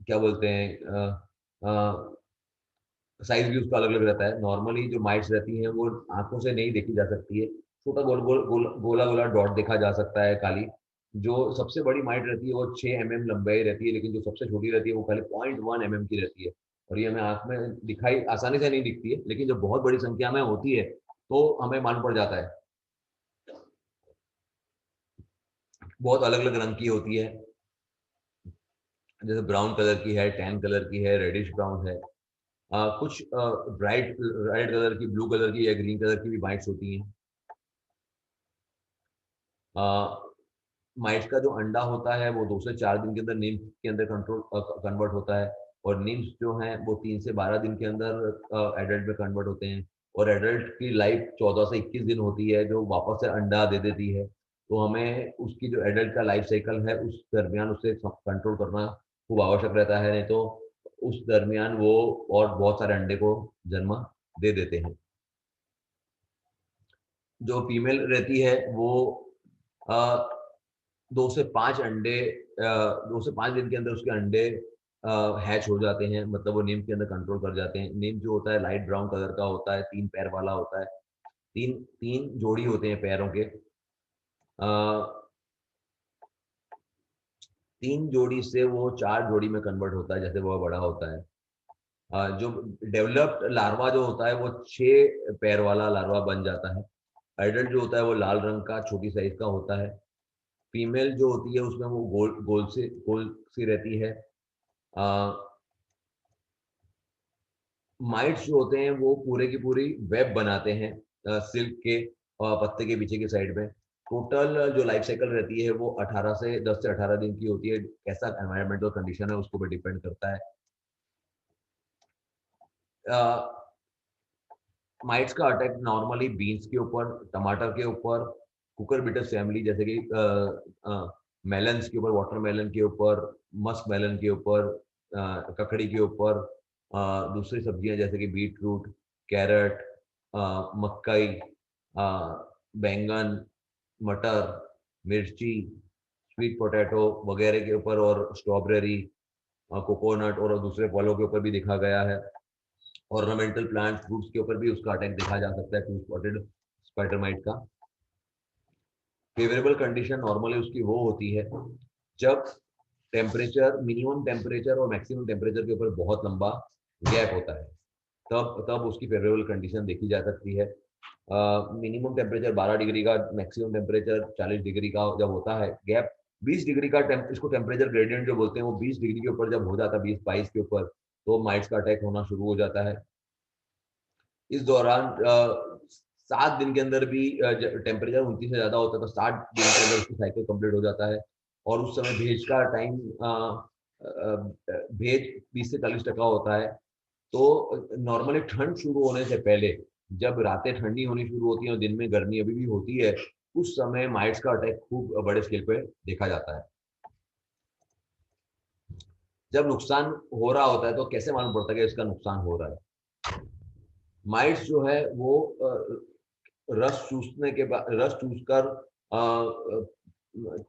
क्या बोलते हैं, साइज भी उसका अलग अलग रहता है। नॉर्मली जो माइट्स रहती हैं वो आंखों से नहीं देखी जा सकती है, छोटा गोला गोला डॉट देखा जा सकता है काली। जो सबसे बड़ी माइट रहती है वो 6 mm लंबाई रहती है, लेकिन जो सबसे छोटी रहती है वो खाली 0.1 mm की रहती है। और ये हमें आंख में दिखाई आसानी से नहीं दिखती है, लेकिन जब बहुत बड़ी संख्या में होती है तो हमें मालूम पड़ जाता है। बहुत अलग अलग रंग की होती है, जैसे ब्राउन कलर की है, टैन कलर की है, रेडिश ब्राउन है। कुछ ब्राइट रेड कलर की, ब्लू कलर की या ग्रीन कलर की भी माइट्स होती हैं। माइट्स का जो अंडा होता है वो 2 से 4 दिन के अंदर नीम के अंदर कन्वर्ट होता है। और नीम्स जो हैं वो 3 से 12 दिन के अंदर एडल्ट में कन्वर्ट होते हैं। और एडल्ट की लाइफ 14 से 21 दिन होती है, जो वापस से अंडा दे देती है। तो हमें उसकी जो एडल्ट का लाइफ साइकिल है उस दरमियान उसे कंट्रोल करना खूब आवश्यक रहता है, नहीं तो उस दरमियान वो और बहुत सारे अंडे को जन्म दे देते हैं। जो फीमेल रहती है वो 2 से 5 दिन के अंदर उसके अंडे हैच हो जाते हैं, मतलब वो नीम के अंदर कंट्रोल कर जाते हैं। नीम जो होता है लाइट ब्राउन कलर का होता है, 3 पैर वाला होता है, तीन तीन जोड़ी होते हैं पैरों के। 3 जोड़ी से वो 4 जोड़ी में कन्वर्ट होता है जैसे वो बड़ा होता है। जो डेवलप्ड लार्वा जो होता है वो 6 पैर वाला लार्वा बन जाता है। एडल्ट जो होता है वो लाल रंग का छोटी साइज का होता है। फीमेल जो होती है उसमें वो गोल सी रहती है। माइट्स जो होते हैं वो पूरे की पूरी वेब बनाते हैं सिल्क के पत्ते के पीछे की साइड में। टोटल जो लाइफ साइकिल रहती है वो 10 से 18 दिन की होती है। कैसा एनवायरमेंटल कंडीशन है उसको भी डिपेंड करता है। माइट्स का अटैक नॉर्मली बीन्स के ऊपर, टमाटर के ऊपर, कुकुरबिटेस फैमिली जैसे कि मेलन्स के ऊपर, वाटरमेलन के ऊपर, मस्क मेलन के ऊपर, ककड़ी के ऊपर, दूसरी सब्जियां जैसे कि बीट रूट, कैरेट, मक्कई, बैंगन, मटर, मिर्ची, स्वीट पोटैटो वगैरह के ऊपर, और स्ट्रॉबेरी, कोकोनट और दूसरे फलों के ऊपर भी देखा गया है। ऑर्नामेंटल प्लांट, फ्रूट्स के ऊपर भी उसका अटैक देखा जा सकता है, टू स्पॉटेड स्पाइडर माइट का। फेवरेबल कंडीशन नॉर्मली उसकी वो होती है जब टेम्परेचर, मिनिमम टेम्परेचर और मैक्सिमम टेम्परेचर के ऊपर बहुत लंबा गैप होता है, तब तब उसकी फेवरेबल कंडीशन देखी जा सकती है। मिनिमम टेम्परेचर 12 डिग्री का, मैक्सिमम टेम्परेचर 40 डिग्री का जब होता है गैप, 20 डिग्री का इसको टेम्परेचर ग्रेडियंट जो बोलते हैं, वो 20 डिग्री के ऊपर जब हो जाता है, 20-22 के ऊपर, तो माइट्स का अटैक होना शुरू हो जाता है। इस दौरान 7 दिन के अंदर भी टेम्परेचर 29 से ज़्यादा होता है तो 60 दिन के अंदर उसकी साइकिल कंप्लीट हो जाता है। और उस समय भेज का टाइम, भेज 20 से 40% होता है। तो नॉर्मली ठंड शुरू होने से पहले, जब रातें ठंडी होनी शुरू होती हैं और दिन में गर्मी अभी भी होती है, उस समय माइट्स का अटैक खूब बड़े स्केल पे देखा जाता है। जब नुकसान हो रहा होता है तो कैसे मालूम पड़ता है कि इसका नुकसान हो रहा है? माइट्स जो है वो रस चूसने के बाद, रस चूसकर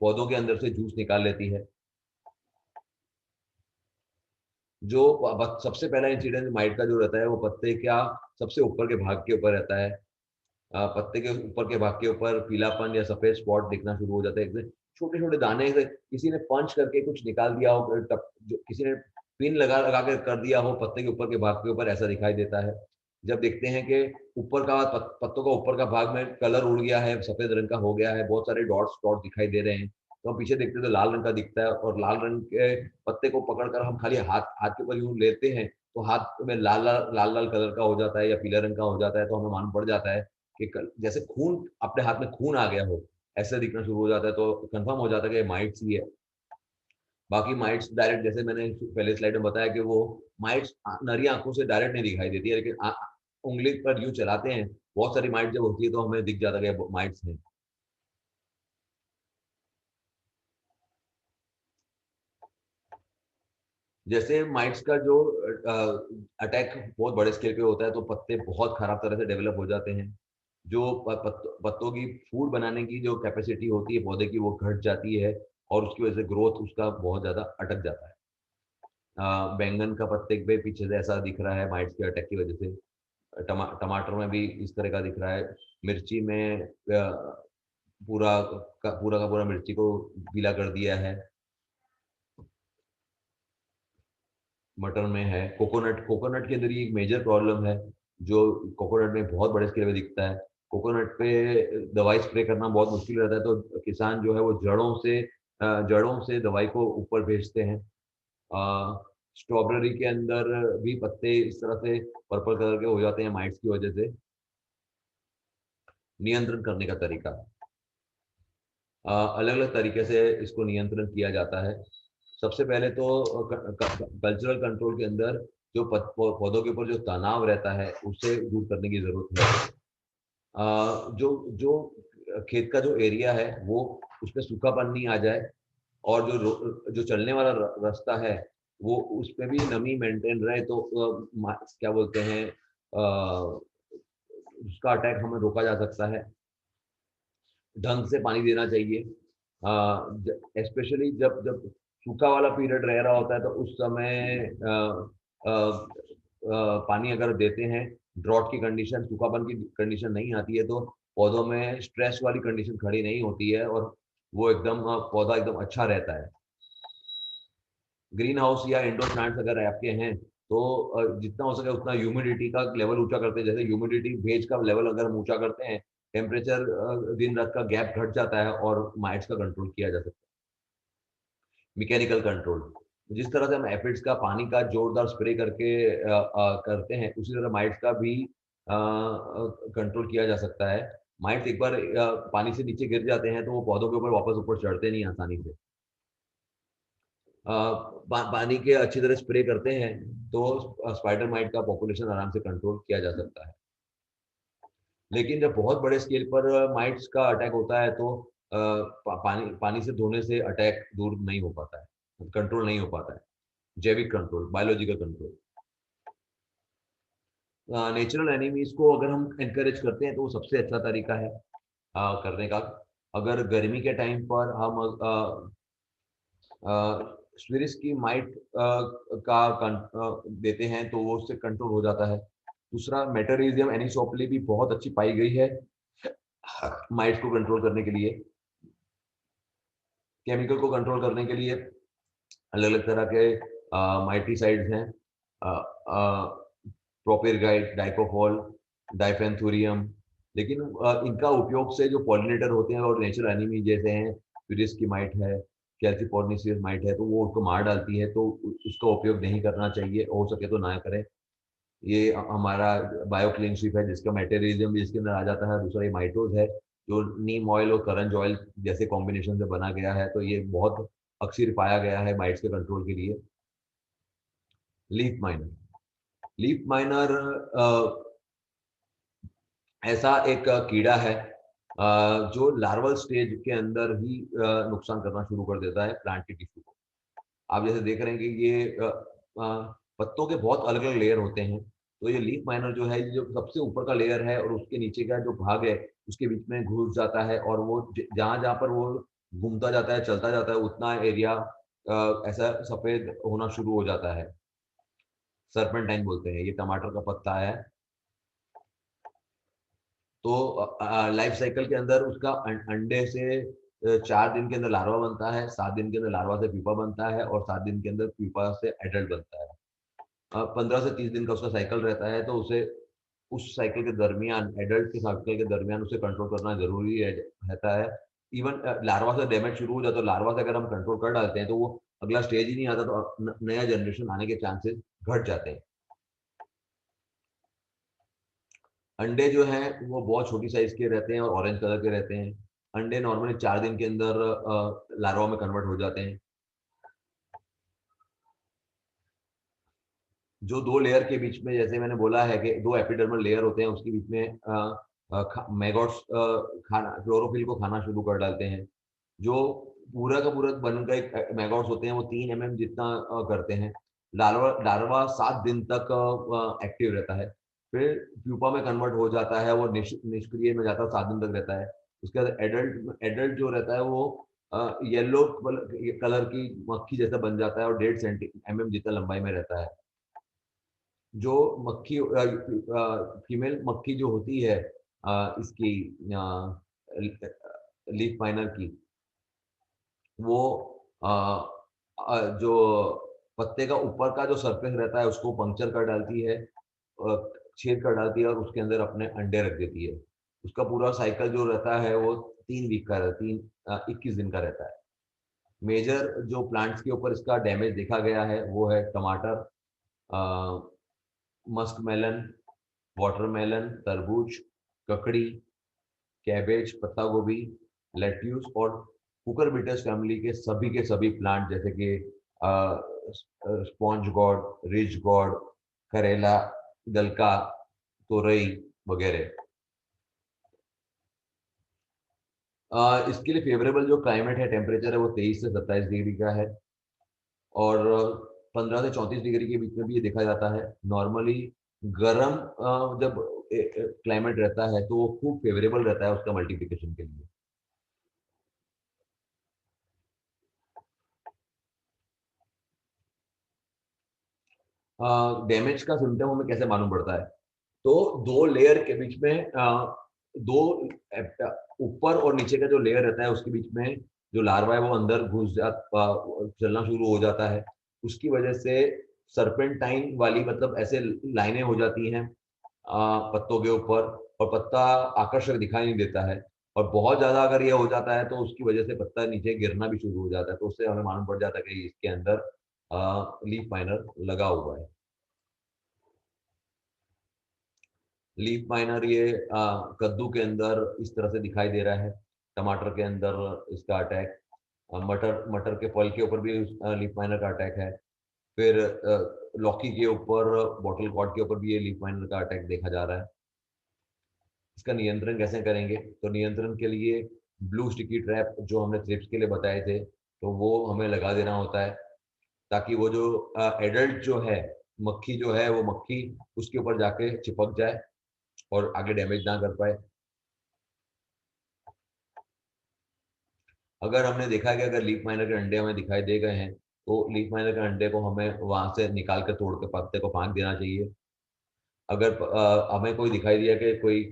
पौधों के अंदर से जूस निकाल लेती है। जो सबसे पहला इंसिडेंट माइट का जो रहता है वो पत्ते का सबसे ऊपर के भाग के ऊपर रहता है। पत्ते के ऊपर के भाग के ऊपर पीलापन या सफेद स्पॉट दिखना शुरू हो जाता है। छोटे छोटे दाने से किसी ने पंच करके कुछ निकाल दिया हो, किसी ने पिन लगा लगा के कर दिया हो पत्ते के ऊपर के भाग के ऊपर, ऐसा दिखाई देता है। जब देखते हैं कि ऊपर का पत्तों का ऊपर का भाग में कलर उड़ गया है, सफेद रंग का हो गया है, बहुत सारे डॉट्स डॉट दिखाई दे रहे हैं, तो हम पीछे देखते हैं तो लाल रंग का दिखता है, और लाल रंग के पत्ते को पकड़कर हम खाली हाथ हाथ के ऊपर यूं लेते हैं तो हाथ में लाल लाल लाल लाल कलर का हो जाता है या पीले रंग का हो जाता है, तो हमें मालूम पड़ जाता है कि जैसे खून, अपने हाथ में खून आ गया हो, ऐसा दिखना शुरू हो जाता है, तो कंफर्म हो जाता है कि माइट्स ही है। बाकी माइट्स डायरेक्ट, जैसे मैंने पहले स्लाइड में बताया कि वो माइट्स नरी आंखों से डायरेक्ट नहीं दिखाई देती है, लेकिन उंगली पर यूं चलाते हैं, बहुत सारी माइट जब होती है तो हमें दिख जाता है कि माइट्स हैं। जैसे माइट्स का जो अटैक बहुत बड़े स्केल पे होता है, तो पत्ते बहुत खराब तरह से डेवलप हो जाते हैं। जो पत्तों की फूड बनाने की जो कैपेसिटी होती है पौधे की, वो घट जाती है, और उसकी वजह से ग्रोथ उसका बहुत ज्यादा अटक जाता है। बैंगन का पत्ते पे पीछे से ऐसा दिख रहा है माइट्स के अटैक की वजह से। टमाटर में भी इस तरह का दिख रहा है। मिर्ची में पूरा का पूरा मिर्ची को पीला कर दिया है। मटर में है। कोकोनट, कोकोनट के अंदर ये एक मेजर प्रॉब्लम है, जो कोकोनट में बहुत बड़े स्केल में दिखता है। कोकोनट पे दवाई स्प्रे करना बहुत मुश्किल रहता है, तो किसान जो है वो जड़ों से दवाई को ऊपर भेजते हैं। स्ट्रॉबेरी के अंदर भी पत्ते इस तरह से पर्पल कलर के हो जाते हैं माइट्स की वजह से। नियंत्रण करने का तरीका, अलग अलग तरीके से इसको नियंत्रण किया जाता है। सबसे पहले तो कल्चरल कंट्रोल के अंदर जो पौधों के ऊपर जो तनाव रहता है उसे दूर करने की जरूरत है। जो जो खेत का जो एरिया है वो, उसमें सूखापन नहीं आ जाए, और जो चलने वाला रास्ता है वो, उस पे भी नमी मेंटेन रहे, तो क्या बोलते हैं, उसका अटैक हमें रोका जा सकता है। ढंग से पानी देना चाहिए, स्पेशली जब जब सूखा वाला पीरियड रह रहा होता है, तो उस समय पानी अगर देते हैं, ड्रॉट की कंडीशन, सूखापन की कंडीशन नहीं आती है, तो पौधों में स्ट्रेस वाली कंडीशन खड़ी नहीं होती है, और वो एकदम पौधा एकदम अच्छा रहता है। ग्रीन हाउस या इंडोर प्लांट्स अगर आपके हैं, तो जितना हो सके उतना ह्यूमिडिटी का लेवल ऊंचा करते हैं। जैसे ह्यूमिडिटी, भेज का लेवल अगर हम ऊंचा करते हैं, टेम्परेचर दिन रात का गैप घट जाता है, और माइट्स का कंट्रोल किया जा सकता है। मैकेनिकल कंट्रोल, जिस तरह से हम एफिड्स का पानी का जोरदार स्प्रे करके करते हैं, उसी तरह माइट्स का भी कंट्रोल किया जा सकता है। माइट्स एक बार पानी से नीचे गिर जाते हैं, तो वो पौधों के ऊपर वापस ऊपर चढ़ते नहीं आसानी से। पानी के अच्छी तरह स्प्रे करते हैं, तो स्पाइडर माइट का पॉपुलेशन आराम से कंट्रोल किया जा सकता है। लेकिन जब बहुत बड़े स्केल पर माइट्स का अटैक होता है, तो पानी से धोने से अटैक दूर नहीं हो पाता है, कंट्रोल नहीं हो पाता है। जैविक control, biological control, natural enemies को अगर हम एनकरेज करते हैं, तो वो सबसे अच्छा तरीका है करने का। अगर गर्मी के टाइम पर हम स्विरिस की माइट देते हैं, तो वो उससे कंट्रोल हो जाता है। दूसरा, मेटरिजियम एनिसोप्ली भी बहुत अच्छी पाई गई है माइट को कंट्रोल करने के लिए। केमिकल को कंट्रोल करने के लिए अलग अलग तरह के माइटिसाइड्स हैं, प्रोपेरगाइड, डाइकोफॉल, डाइफेंथुरियम। लेकिन इनका उपयोग से जो पॉलिनेटर होते हैं और नेचुरल एनिमी जैसे हैं, फिरिस की माइट है, कैल्सीफोर्निसियस माइट है, तो वो उसको मार डालती है, तो उसका उपयोग नहीं करना चाहिए, हो सके तो ना करें। ये हमारा बायोक्लीनशिप है, जिसका मेटेरिज्म भी इसके अंदर आ जाता है। दूसरा ये माइटोज है, जो नीम ऑयल और करंज ऑयल जैसे कॉम्बिनेशन से बना गया है, तो ये बहुत अक्सर पाया गया है माइट्स के कंट्रोल के लिए। लीफ माइनर, लीफ माइनर ऐसा एक कीड़ा है जो लार्वल स्टेज के अंदर ही नुकसान करना शुरू कर देता है प्लांट के टिश्यू को। आप जैसे देख रहे हैं कि ये पत्तों के बहुत अलग अलग लेयर होते हैं, तो ये लीफ माइनर जो है, जो सबसे ऊपर का लेयर है, और उसके नीचे का जो भाग है, उसके बीच में घुस जाता है, और वो जहां जहां पर वो घूमता जाता है, चलता जाता है, उतना एरिया ऐसा सफेद होना शुरू हो जाता है। सर्पेंटाइन बोलते हैं, ये टमाटर का पत्ता है। तो लाइफ साइकिल के अंदर उसका अंडे से 4 दिन के अंदर लार्वा बनता है, 7 दिन के अंदर लार्वा से प्यूपा बनता है, और 7 दिन के अंदर प्यूपा से एडल्ट बनता है। 15 से 30 दिन का उसका साइकिल रहता है, तो उसे उस साइकिल के दरमियान, एडल्ट के साइकिल के दरमियान उसे कंट्रोल करना ज़रूरी रहता है। इवन लार्वा से डैमेज शुरू हो जाता है, तो लार्वा से अगर हम कंट्रोल कर डालते हैं, तो वो अगला स्टेज ही नहीं आता, तो नया जनरेशन आने के चांसेस घट जाते हैं। अंडे जो हैं वो बहुत छोटी साइज़ के रहते हैं और ऑरेंज कलर के रहते हैं। अंडे नॉर्मली 4 दिन के अंदर लार्वा में कन्वर्ट हो जाते हैं। जो 2 लेयर के बीच में, जैसे मैंने बोला है कि 2 एपिडर्मल लेयर होते हैं, उसके बीच में मैगॉट्स खाना क्लोरोफिल को खाना शुरू कर डालते हैं। जो पूरा का पूरा बनकर एक मैगॉट्स होते हैं, वो 3 जितना करते हैं। लार्वा लार्वा 7 दिन तक एक्टिव रहता है। फिर प्यूपा में कन्वर्ट हो जाता है, वो निष्क्रिय में जाता है, 7 दिन तक रहता है। उसके बाद एडल्ट एडल्ट जो रहता है वो येलो कलर की मक्खी जैसा बन जाता है और 1.5 जितना लंबाई में रहता है। जो मक्खी फीमेल मक्खी जो होती है इसकी लीफ माइनर की, वो अ, जो पत्ते का ऊपर का जो सरफेस रहता है उसको पंक्चर कर डालती है, छेद कर डालती है और उसके अंदर अपने अंडे रख देती है। उसका पूरा साइकिल जो रहता है वो 3 वीक का रहता है, 21 दिन का रहता है। मेजर जो प्लांट्स के ऊपर इसका डैमेज देखा गया है वो है टमाटर, मस्क मेलन, वाटरमेलन, तरबूज, ककड़ी, कैबेज, पत्ता गोभी, लेट्यूस और कुकुरबिटेस फैमिली के सभी प्लांट, जैसे कि स्पॉन्ज गॉड, रिज गॉड, करेला, गलका, तोरई वगैरह। इसके लिए फेवरेबल जो क्लाइमेट है, टेम्परेचर है, वो 23 से 27 डिग्री का है और 15 से 34 डिग्री के बीच में भी ये देखा जाता है। नॉर्मली गर्म जब क्लाइमेट रहता है तो वो खूब फेवरेबल रहता है उसका मल्टीप्लिकेशन के लिए। डैमेज का सिम्टम हमें कैसे मालूम पड़ता है? तो 2 लेयर के बीच में 2 ऊपर और नीचे का जो लेयर रहता है उसके बीच में जो लार्वा है वो अंदर चलना शुरू हो जाता है। उसकी वजह से सर्पेंटाइन वाली, मतलब ऐसे लाइनें हो जाती हैं पत्तों के ऊपर, और पत्ता आकर्षक दिखाई नहीं देता है। और बहुत ज़्यादा अगर ये हो जाता है तो उसकी वजह से पत्ता नीचे गिरना भी शुरू हो जाता है, तो उससे हमें मालूम पड़ जाता है कि इसके अंदर लीफ माइनर लगा हुआ है। लीफ माइनर ये कद्दू के अंदर इस तरह से दिखाई दे रहा है, टमाटर के अंदर इसका अटैक, मटर मटर के फल के ऊपर भी लीफ माइनर का अटैक है। फिर लौकी के ऊपर, बॉटल गॉर्ड के ऊपर भी ये लीफ माइनर का अटैक देखा जा रहा है। इसका नियंत्रण कैसे करेंगे? तो नियंत्रण के लिए ब्लू स्टिकी ट्रैप जो हमने थ्रिप्स के लिए बताए थे, तो वो हमें लगा देना होता है, ताकि वो जो एडल्ट जो है, मक्खी जो है, वो मक्खी उसके ऊपर जाके चिपक जाए और आगे डैमेज ना कर पाए। अगर हमने देखा है कि अगर लीफ माइनर के अंडे हमें दिखाई दे गए हैं, तो लीफ माइनर के अंडे को हमें वहाँ से निकाल कर तोड़ के पत्ते को फेंक देना चाहिए। अगर हमें कोई दिखाई दिया कि कोई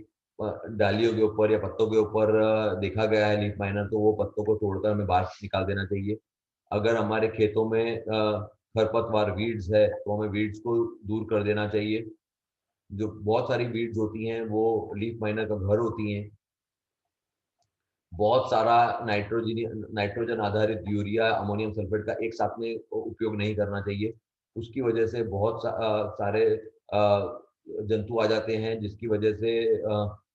डालियों के ऊपर या पत्तों के ऊपर देखा गया है लीफ माइनर, तो वो पत्तों को तोड़कर हमें बाहर निकाल देना चाहिए। अगर हमारे खेतों में खरपतवार वीड्स है, तो हमें वीड्स को दूर कर देना चाहिए। जो बहुत सारी वीड्स होती हैं वो लीफ माइनर का घर होती हैं। बहुत सारा नाइट्रोजन आधारित यूरिया, अमोनियम सल्फेट का एक साथ में उपयोग नहीं करना चाहिए। उसकी वजह से बहुत सारे जंतु आ जाते हैं, जिसकी वजह से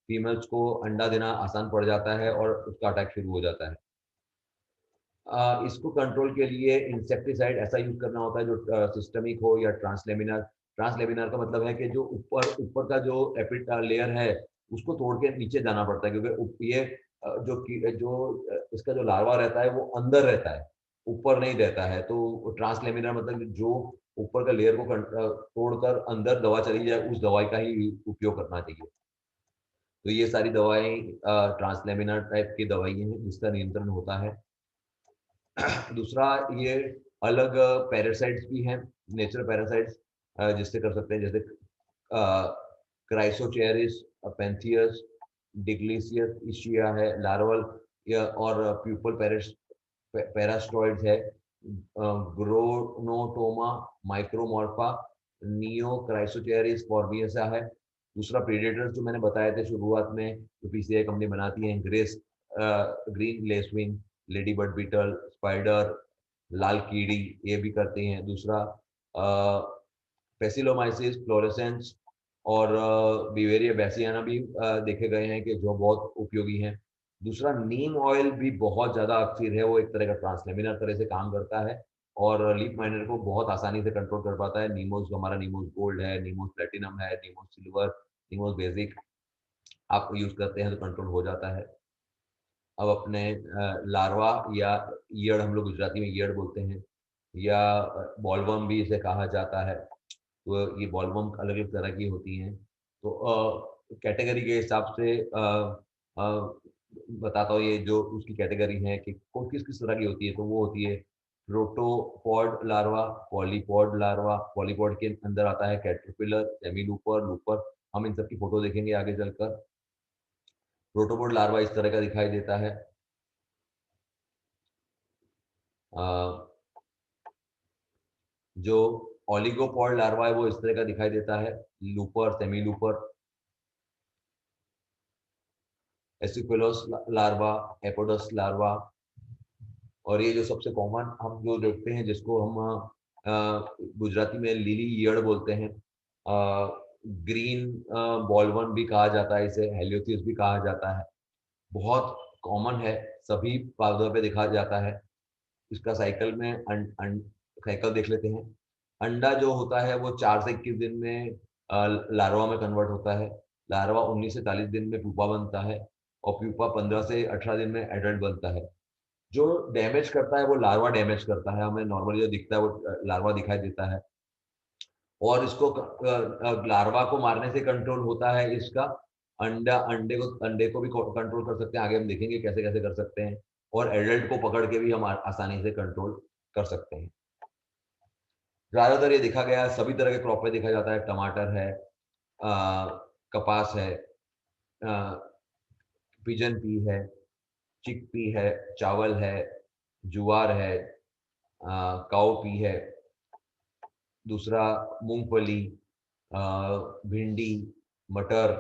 फीमेल्स को अंडा देना आसान पड़ जाता है और उसका अटैक शुरू हो जाता है। इसको कंट्रोल के लिए इंसेक्टिसाइड ऐसा यूज करना होता है जो सिस्टमिक हो या ट्रांसलेमिनर। ट्रांसलेमिनर का मतलब है कि जो ऊपर ऊपर का जो एपिड लेयर है उसको तोड़ के नीचे जाना पड़ता है, क्योंकि ये इसका जो लार्वा रहता है वो अंदर रहता है, ऊपर नहीं रहता है। तो ट्रांसलेमिनर मतलब जो ऊपर का लेयर को तोड़कर अंदर दवा चली जाए, उस दवाई का ही उपयोग करना चाहिए। तो ये सारी दवाएं ट्रांसलेमिनर टाइप की दवाइयां हैं जिसका नियंत्रण होता है। दूसरा, ये अलग पैरासाइट्स भी हैं, नेचुरल पैरासाइट्स जिससे कर सकते हैं, जैसे क्राइसोचेरिस, पेंथियस, डिग्लिसियस इशिया है, लार्वल या और प्यूपल पैरास्टॉइड्स है, ग्रोनोटोमा, माइक्रोमॉर्फा, नियो क्राइसोचेरिस फॉर्मियसा है, दूसरा प्रेडेटर्स जो मैंने बताए थे शुरुआत में, जो पीसीआई कंपनी बनाती है, green lacewing, lady bird beetle, spider, लाल कीड़ी, ये भी करती हैं। दूसरा पेसिलोमाइसिस, फ्लोरेसेंस और बिवेरिया बैसियाना भी देखे गए हैं कि जो बहुत उपयोगी हैं। दूसरा नीम ऑयल भी बहुत ज़्यादा अक्सर है, वो एक तरह का ट्रांसलेमिनर तरह से काम करता है और लीफ माइनर को बहुत आसानी से कंट्रोल कर पाता है। नीमोस, जो हमारा नीमोस गोल्ड है, नीमोस प्लेटिनम है, नीमोस सिल्वर, नीमोस बेसिक आप यूज़ करते हैं तो कंट्रोल हो जाता है। अब अपने लार्वा या ईयड़, हम लोग गुजराती में ईयड़ बोलते हैं, या बॉलवर्म भी इसे कहा जाता है। तो ये बॉलवर्म अलग-अलग तरह की होती हैं। तो कैटेगरी के हिसाब से अ, बताता हूँ ये जो उसकी कैटेगरी है कि कौन किस-किस तरह की होती है। तो वो होती है प्रोटोपॉड लार्वा, पॉलीपॉड लार्वा, पॉलीपॉड के अंदर आता है कैटरपिलर, सेमी-लूपर, लूपर। हम इन सब की फ़ोटो देखेंगे आगे चलकर। प्रोटोपॉड लार्वा इस तरह का दिखाई देता है। अ, जो ओलिगोपॉड लार्वा है वो इस तरह का दिखाई देता है, लूपर, सेमी-लूपर। एसिफिलोस लार्वा, एपोडस लार्वा, और ये जो सबसे कॉमन हम जो देखते हैं, जिसको हम गुजराती में लिली ईयड़ बोलते हैं, ग्रीन बॉलवर्म भी कहा जाता है, इसे हेलियोथिस भी कहा जाता है। बहुत कॉमन है, सभी पौधों पे देखा जाता है। इसका साइकिल में साइकिल देख लेते हैं। अंडा जो होता है वो 4 से 21 दिन में लार्वा में कन्वर्ट होता है। लार्वा 19 से 40 दिन में प्यूपा बनता है और प्यूपा 15 से 18 दिन में एडल्ट बनता है। जो डैमेज करता है वो लार्वा डैमेज करता है, हमें नॉर्मली जो दिखता है वो लार्वा दिखाई देता है। और इसको लार्वा को मारने से कंट्रोल होता है इसका। अंडे को भी कंट्रोल कर सकते हैं, आगे हम देखेंगे कैसे-कैसे कर सकते हैं। और एडल्ट को पकड़ के भी हम आसानी से कंट्रोल कर सकते हैं। ज़्यादातर ये देखा गया है, सभी तरह के क्रॉप में देखा जाता है। टमाटर है, कपास है, अ, पिजन पी है, चिकपी है, चावल है, ज्वार है, काउपी है, दूसरा मूँगफली, अ, भिंडी, मटर,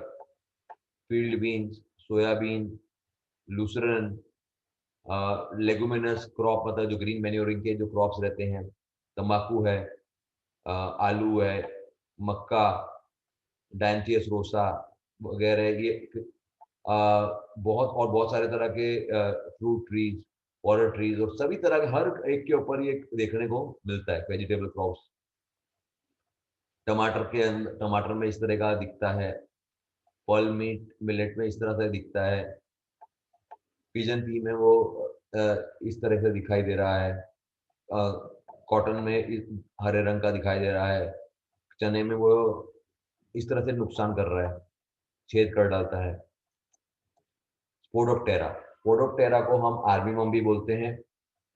field beans, soybean, lucerne, leguminous crop, मतलब जो ग्रीन मैन्योरिंग के जो क्रॉप्स रहते हैं, तम्बाकू है, आलू है, मक्का, डायंथियस रोसा वगैरह, ये बहुत सारे तरह के फ्रूट ट्रीज, फॉरेस्ट ट्रीज, और सभी तरह के हर एक के ऊपर ये देखने को मिलता है वेजिटेबल क्रॉप्स। टमाटर में इस तरह का दिखता है, पर्ल मीट मिलेट में इस तरह से दिखता है, पिजन पी में वो अ, इस तरह से दिखाई दे रहा है, कॉटन में हरे रंग का दिखाई दे रहा है, चने में वो इस तरह से नुकसान कर रहा है, छेद कर डालता है। स्पोडोप्टेरा, स्पोडोप्टेरा को हम आर्मी वर्म भी बोलते हैं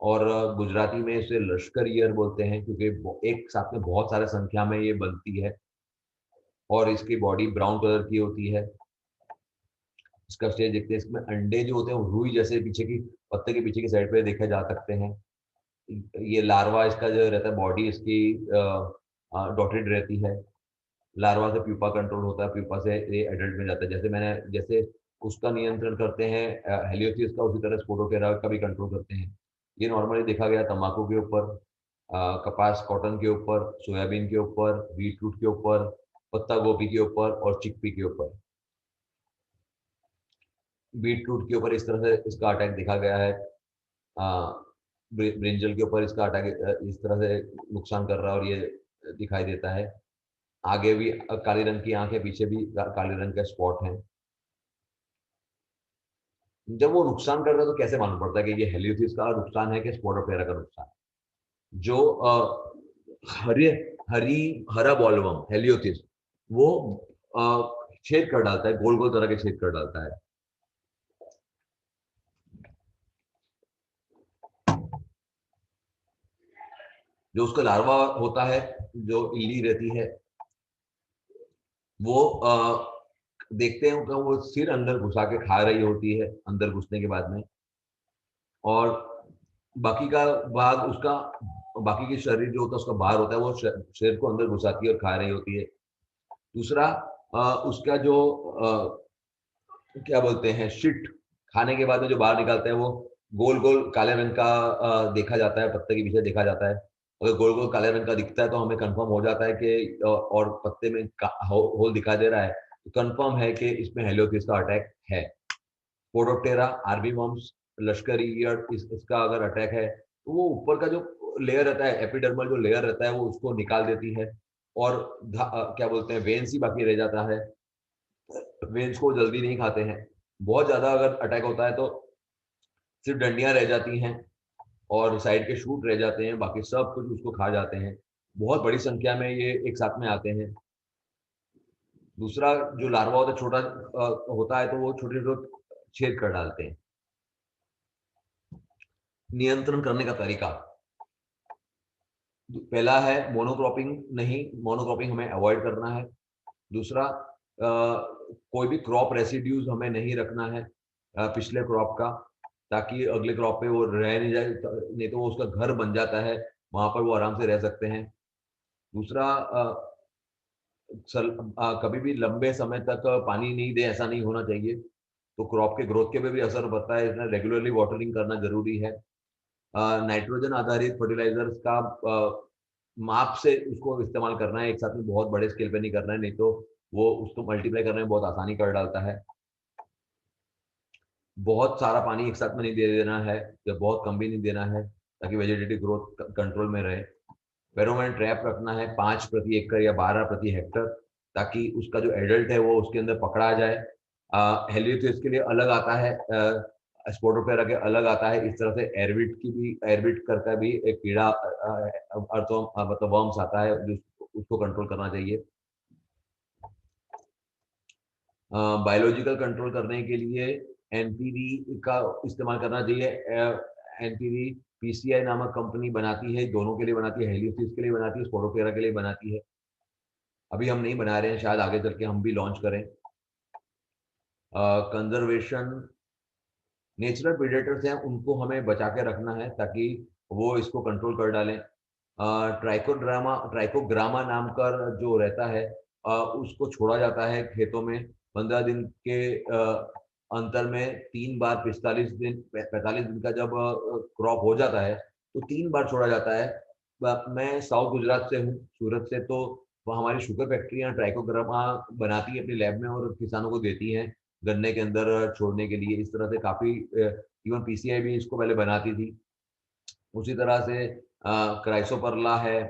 और गुजराती में इसे लश्कर ईयर बोलते हैं, क्योंकि एक साथ में बहुत सारे संख्या में ये बनती है और इसकी बॉडी ब्राउन कलर की होती है। इसका स्टेज देखते हैं, इसमें अंडे जो होते हैं वो रुई जैसे पीछे की पत्ते के पीछे की साइड पे देखे जा सकते हैं। ये लार्वा इसका जो रहता है, बॉडी इसकी डॉटेड रहती है। लार्वा से प्यूपा कंट्रोल होता है, प्यूपा से ये एडल्ट में जाता है। जैसे उसका नियंत्रण करते हैं हेलियोथिस का, उसी तरह स्पोडोप्टेरा का भी कंट्रोल करते हैं। ये नॉर्मली देखा गया तंबाकू के ऊपर, कपास कॉटन के ऊपर, सोयाबीन के ऊपर, बीटरूट के ऊपर, पत्ता गोभी के ऊपर और चिकपी के ऊपर। बीटरूट के ऊपर इस तरह से इसका अटैक देखा गया है। ब्रिंजल के ऊपर इसका अटैक इस तरह से नुकसान कर रहा है और ये दिखाई देता है। आगे भी काली रंग की आंखें, पीछे भी काले रंग के स्पॉट हैं। जब वो नुकसान कर रहा है तो कैसे मालूम पड़ता है कि ये हेलियोथिस का नुकसान है कि स्पोडोप्टेरा का नुकसान? जो हरे हरी हरा बॉलवर्म हेलियोथिस, वो छेद कर डालता है, गोल गोल तरह के छेद कर डालता है। जो उसका लार्वा होता है, जो इल्ली रहती है, वो देखते हैं कि वो सिर अंदर घुसा के खा रही होती है, अंदर घुसने के बाद में, और बाकी का भाग उसका, बाकी के शरीर जो होता है उसका बाहर होता है, वो सिर को अंदर घुसाती है और खा रही होती है। दूसरा, उसका जो क्या बोलते हैं शिट खाने के बाद में जो बाहर निकालते हैं वो गोल गोल काले रंग का देखा जाता है, पत्ते के पीछे देखा जाता है। अगर गोल गोल काले रंग का दिखता है तो हमें कंफर्म हो जाता है कि और पत्ते में होल दिखाई दे रहा है तो कंफर्म है कि इसमें हेलियोथिस का अटैक है। पोडोप्टेरा, आर्मी वर्म्स, लश्करी ईयर्ड इसका अगर अटैक है तो वो ऊपर का जो लेयर रहता है, एपिडर्मल जो लेयर रहता है वो उसको निकाल देती है और क्या बोलते हैं वेन्स ही बाकी रह जाता है। वेन्स को जल्दी नहीं खाते हैं। बहुत ज़्यादा अगर अटैक होता है तो सिर्फ डंडियाँ रह जाती हैं और साइड के शूट रह जाते हैं, बाकी सब कुछ उसको खा जाते हैं। बहुत बड़ी संख्या में ये एक साथ में आते हैं। दूसरा जो लार्वा होता है छोटा होता है तो वो छोटे-छोटे छेद कर डालते हैं। नियंत्रण करने का तरीका पहला है मोनोक्रॉपिंग नहीं, मोनोक्रॉपिंग हमें अवॉइड करना है। दूसरा कोई भी क्रॉप रेसिड्यूज हमें नहीं रखना है पिछले क्रॉप का, ताकि अगले क्रॉप पे वो रह नहीं जाए, नहीं तो वो उसका घर बन जाता है, वहां पर वो आराम से रह सकते हैं। दूसरा कभी भी लंबे समय तक पानी नहीं दे, ऐसा नहीं होना चाहिए, तो क्रॉप के ग्रोथ के पे भी असर पड़ता है, इसमें रेगुलरली वाटरिंग करना जरूरी है। नाइट्रोजन आधारित फर्टिलाइजर्स का माप से उसको इस्तेमाल करना है, एक साथ में बहुत बड़े स्केल पे नहीं करना है, नहीं तो वो उसको मल्टीप्लाई करने में बहुत आसानी कर डालता है। बहुत सारा पानी एक साथ में नहीं दे देना है या बहुत कम भी नहीं देना है, ताकि वेजिटेटिव ग्रोथ कंट्रोल में रहे। फेरोमोन ट्रैप रखना है 5 प्रति एकड़ या 12 प्रति हेक्टर, ताकि उसका जो एडल्ट है वो उसके अंदर पकड़ा जाए। हेलियोथेरिस के लिए अलग आता है, स्पोडोप्टेरा के अलग आता है। इस तरह से एयरविट की भी, एयरविट करके भी एक कीड़ा अर्थवर्म मतलब वर्म्स आता है जो उसको कंट्रोल करना चाहिए। बायोलॉजिकल कंट्रोल करने के लिए एनपीवी का इस्तेमाल करना चाहिए। एनपीवी पीसीआई नामक कंपनी बनाती है, दोनों के लिए बनाती है, हेलियोथेरिस के लिए बनाती है, स्पोडोप्टेरा के लिए बनाती है। अभी हम नहीं बना रहे हैं, शायद आगे चल के हम भी लॉन्च करें। कंजर्वेशन, नेचुरल प्रेडेटर्स हैं उनको हमें बचा के रखना है ताकि वो इसको कंट्रोल कर डालें। ट्राइकोग्रामा नाम का जो रहता है उसको छोड़ा जाता है खेतों में 15 दिन के अंतर में 3 बार। 45 दिन का जब क्रॉप हो जाता है तो 3 बार छोड़ा जाता है। मैं साउथ गुजरात से हूँ, सूरत से, तो वहाँ हमारी शुगर फैक्ट्रियाँ ट्राइकोग्रामा बनाती है अपनी लैब में और किसानों को देती हैं गन्ने के अंदर छोड़ने के लिए। इस तरह से काफ़ी इवन पीसीआई भी इसको पहले बनाती थी। उसी तरह से क्राइसोपरला है,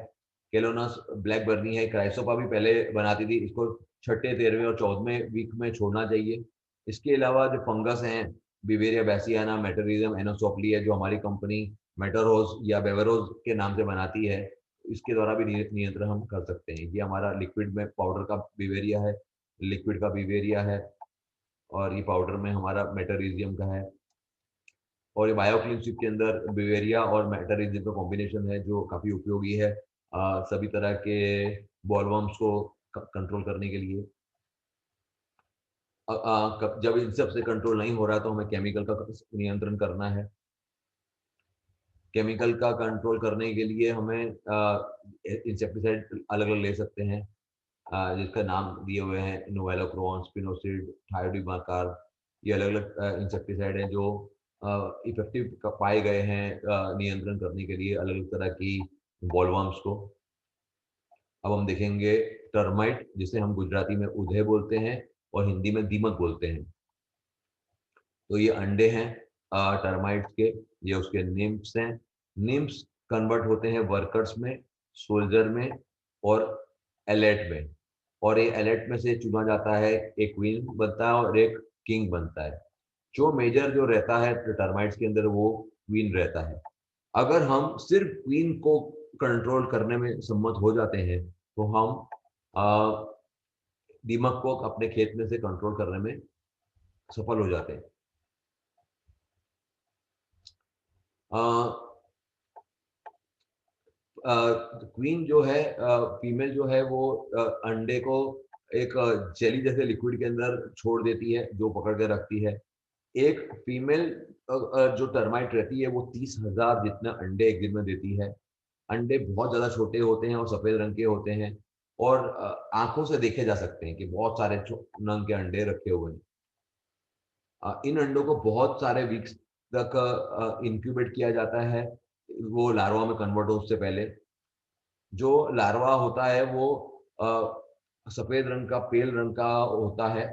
केलोनस ब्लैकबर्नी है, क्राइसोपा भी पहले बनाती थी। इसको छठे, 13वें और 14वें वीक में छोड़ना चाहिए। इसके अलावा जो फंगस हैं, बिवेरिया बैसियाना, मेटरिज्म, एनोसोपली है, जो हमारी कंपनी मेटरोज या बेवरोज के नाम से बनाती है, इसके द्वारा भी नियंत्रण हम कर सकते हैं। ये हमारा लिक्विड में पाउडर का बिवेरिया है, लिक्विड का बिवेरिया है, और ये पाउडर में हमारा मेटरिज्म का है। और ये बायोक्लिनशिप के अंदर बिवेरिया और मेटरिज्म का कॉम्बिनेशन है जो काफ़ी उपयोगी है सभी तरह के बॉलवर्म्स को कंट्रोल करने के लिए। जब इन सब से कंट्रोल नहीं हो रहा तो हमें केमिकल का नियंत्रण करना है। केमिकल का कंट्रोल करने के लिए हमें इंसेक्टिसाइड अलग अलग ले सकते हैं, जिसका नाम दिए हुए हैं नोवेलोक्रोन, स्पिनोसिड, थायोडिमार्कार। ये अलग अलग इंसेक्टिसाइड हैं जो इफेक्टिव पाए गए हैं नियंत्रण करने के लिए अलग अलग तरह की बॉलवर्म्स को। अब हम देखेंगे टर्माइट, जिसे हम गुजराती में उधे बोलते हैं और हिंदी में दीमक बोलते हैं। तो ये अंडे हैं टर्माइट्स के, ये उसके निम्फ्स हैं। निम्फ्स कन्वर्ट होते हैं वर्कर्स में, सोल्जर में और एलेट में। और ये एलेट में से चुना जाता है, एक क्वीन बनता है और एक किंग बनता है। जो मेजर जो रहता है टर्माइट्स के अंदर वो क्वीन रहता है। अगर हम सिर्फ क्वीन को कंट्रोल करने में सम्मत हो जाते हैं तो हम दीमक को अपने खेत में से कंट्रोल करने में सफल हो जाते हैं। क्वीन जो है, फीमेल जो है वो अंडे को एक जेली जैसे लिक्विड के अंदर छोड़ देती है जो पकड़ के रखती है। एक फीमेल जो टर्माइट रहती है वो 30,000 जितना अंडे एक दिन में देती है। अंडे बहुत ज़्यादा छोटे होते हैं और सफ़ेद रंग के होते हैं और आंखों से देखे जा सकते हैं कि बहुत सारे नंग के अंडे रखे हुए हैं। इन अंडों को बहुत सारे वीक्स तक इंक्यूबेट किया जाता है, वो लार्वा में कन्वर्ट हो उससे पहले। जो लार्वा होता है वो सफेद रंग का, पेल रंग का होता है।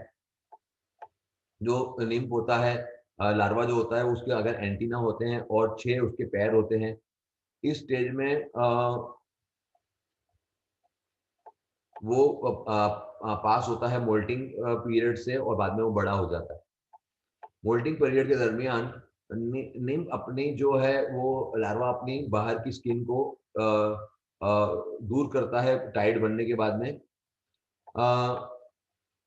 जो निम्फ होता है, लार्वा जो होता है उसके अगर एंटीना होते हैं और 6 उसके पैर होते हैं। इस स्टेज में वो पास होता है मोल्टिंग पीरियड से और बाद में वो बड़ा हो जाता है। मोल्टिंग पीरियड के दरमियान निम्फ अपनी जो है वो लार्वा अपनी बाहर की स्किन को दूर करता है टाइट बनने के बाद में।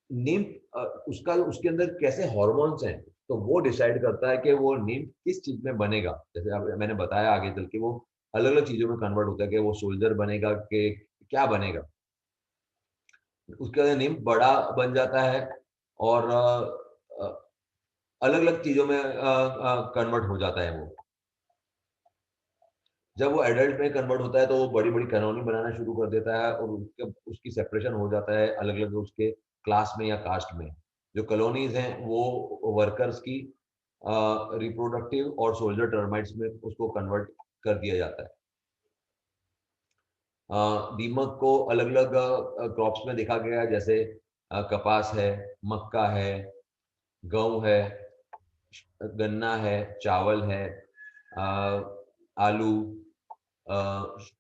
निम्फ उसका उसके अंदर कैसे हॉर्मोन्स हैं तो वो डिसाइड करता है कि वो निम्फ किस चीज में बनेगा। जैसे अब मैंने बताया आगे चल के वो अलग अलग चीजों में कन्वर्ट होता है कि वो सोल्जर बनेगा कि क्या बनेगा। उसके बाद निम्फ बड़ा बन जाता है और अलग अलग चीजों में कन्वर्ट हो जाता है वो। जब वो एडल्ट में कन्वर्ट होता है तो वो बड़ी बड़ी कॉलोनी बनाना शुरू कर देता है और उसके उसकी सेपरेशन हो जाता है अलग अलग उसके क्लास में या कास्ट में। जो कॉलोनीज हैं वो वर्कर्स की रिप्रोडक्टिव और सोल्जर टर्माइट्स में उसको कन्वर्ट कर दिया जाता है। दीमक को अलग अलग क्रॉप्स में देखा गया है, जैसे कपास है, मक्का है, गेहूं है, गन्ना है, चावल है, आलू,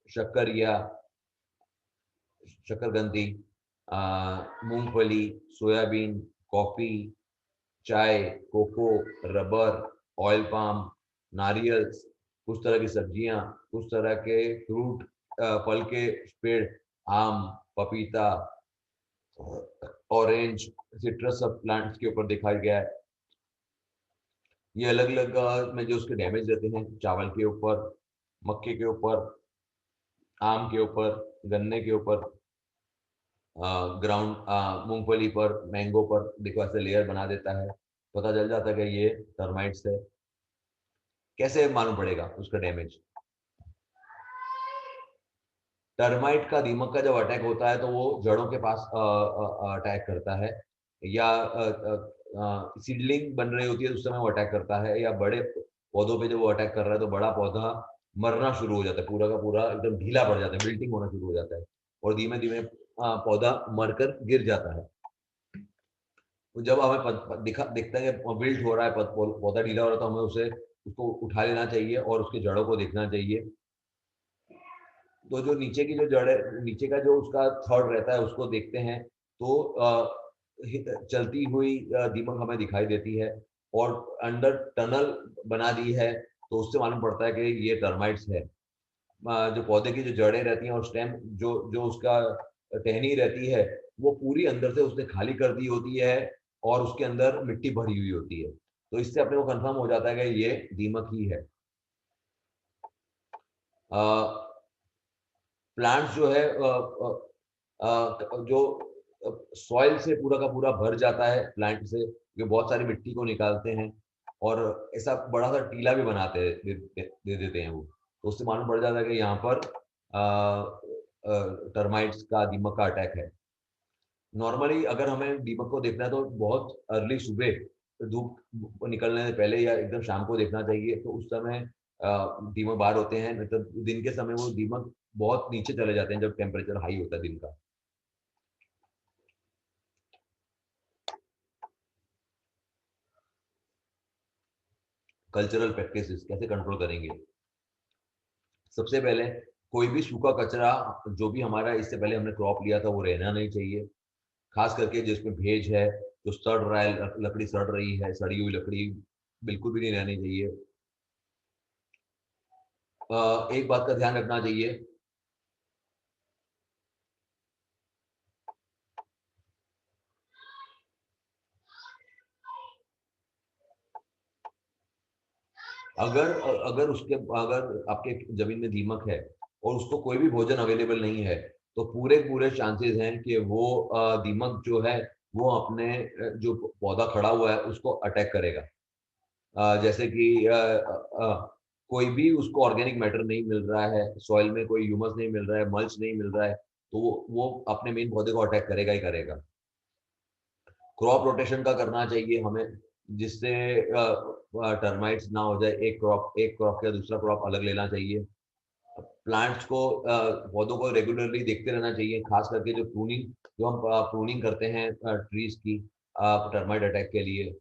शक्कर या शकरकंदी, मूंगफली, सोयाबीन, कॉफी, चाय, कोको, रबर, ऑयल पाम, नारियल, कुछ तरह की सब्जियां, कुछ तरह के फ्रूट, फल के पेड़, आम, पपीता, ऑरेंज, सिट्रस सब प्लांट्स के ऊपर देखा गया है। ये अलग अलग में जो उसके डैमेज रहते हैं, चावल के ऊपर, मक्के के ऊपर, आम के ऊपर, गन्ने के ऊपर, ग्राउंड मूंगफली पर, मैंगो पर देखो ऐसे लेयर बना देता है। पता चल जाता है कि ये टर्माइट्स है। कैसे मालूम पड़ेगा उसका डैमेज? टर्माइट का दीमक का जब अटैक होता है तो वो जड़ों के पास अटैक करता है, या सीडलिंग बन रही होती है उस समय वो अटैक करता है, या बड़े पौधों पे जब वो अटैक कर रहा है तो बड़ा पौधा मरना शुरू हो जाता है, पूरा का पूरा एकदम ढीला पड़ जाता है, बिल्टिंग होना शुरू हो जाता है और धीमे धीमे पौधा मरकर गिर जाता है। तो जब हमें दिखता है कि बिल्ट हो रहा है, पौधा ढीला हो रहा है, तो हमें उसे उसको उठा लेना चाहिए और उसकी जड़ों को देखना चाहिए। तो जो नीचे की जो जड़ है, नीचे का जो उसका थर्ड रहता है उसको देखते हैं तो चलती हुई दीमक हमें दिखाई देती है और अंदर टनल बना दी है, तो उससे मालूम पड़ता है कि ये टर्माइट्स है। जो पौधे की जो जड़ें रहती हैं और स्टेम जो जो उसका टहनी रहती है वो पूरी अंदर से उसने खाली कर दी होती है और उसके अंदर मिट्टी भरी हुई होती है। तो इससे अपने को कंफर्म हो जाता है कि ये दीमक ही है। प्लांट्स जो है जो सॉइल से पूरा का पूरा भर जाता है प्लांट से, ये बहुत सारी मिट्टी को निकालते हैं और ऐसा बड़ा सा टीला भी बनाते हैं, दे देते हैं वो। तो उससे मालूम पड़ जाता है कि यहाँ पर टर्माइट्स का, दीमक का अटैक है। नॉर्मली अगर हमें दीमक को देखना है तो बहुत अर्ली सुबह धूप निकलने से पहले या एकदम शाम को देखना चाहिए, तो उस समय दीमक बाहर होते हैं। मतलब दिन के समय वो दीमक बहुत नीचे चले जाते हैं जब टेम्परेचर हाई होता है दिन का। कल्चरल प्रैक्टिसेस कैसे कंट्रोल करेंगे? सबसे पहले कोई भी सूखा कचरा जो भी हमारा इससे पहले हमने क्रॉप लिया था वो रहना नहीं चाहिए, खास करके जिसमें भेज है, जो सड़ रहा है, लकड़ी सड़ रही है, सड़ी हुई लकड़ी बिल्कुल भी नहीं रहनी चाहिए। एक बात का ध्यान रखना चाहिए, अगर अगर उसके अगर आपके जमीन में दीमक है और उसको कोई भी भोजन अवेलेबल नहीं है तो पूरे पूरे चांसेस हैं कि वो दीमक जो है वो अपने जो पौधा खड़ा हुआ है उसको अटैक करेगा। जैसे कि कोई भी उसको ऑर्गेनिक मैटर नहीं मिल रहा है, सॉइल में कोई ह्यूमस नहीं मिल रहा है, मल्च नहीं मिल रहा है, तो वो अपने मेन पौधे को अटैक करेगा ही करेगा। क्रॉप रोटेशन का करना चाहिए हमें, जिससे टर्माइट्स ना हो जाए। एक क्रॉप का दूसरा क्रॉप अलग लेना चाहिए। प्लांट्स को पौधों को रेगुलरली देखते रहना चाहिए, खास करके जो हम प्रूनिंग करते हैं ट्रीज की टर्माइट अटैक के लिए।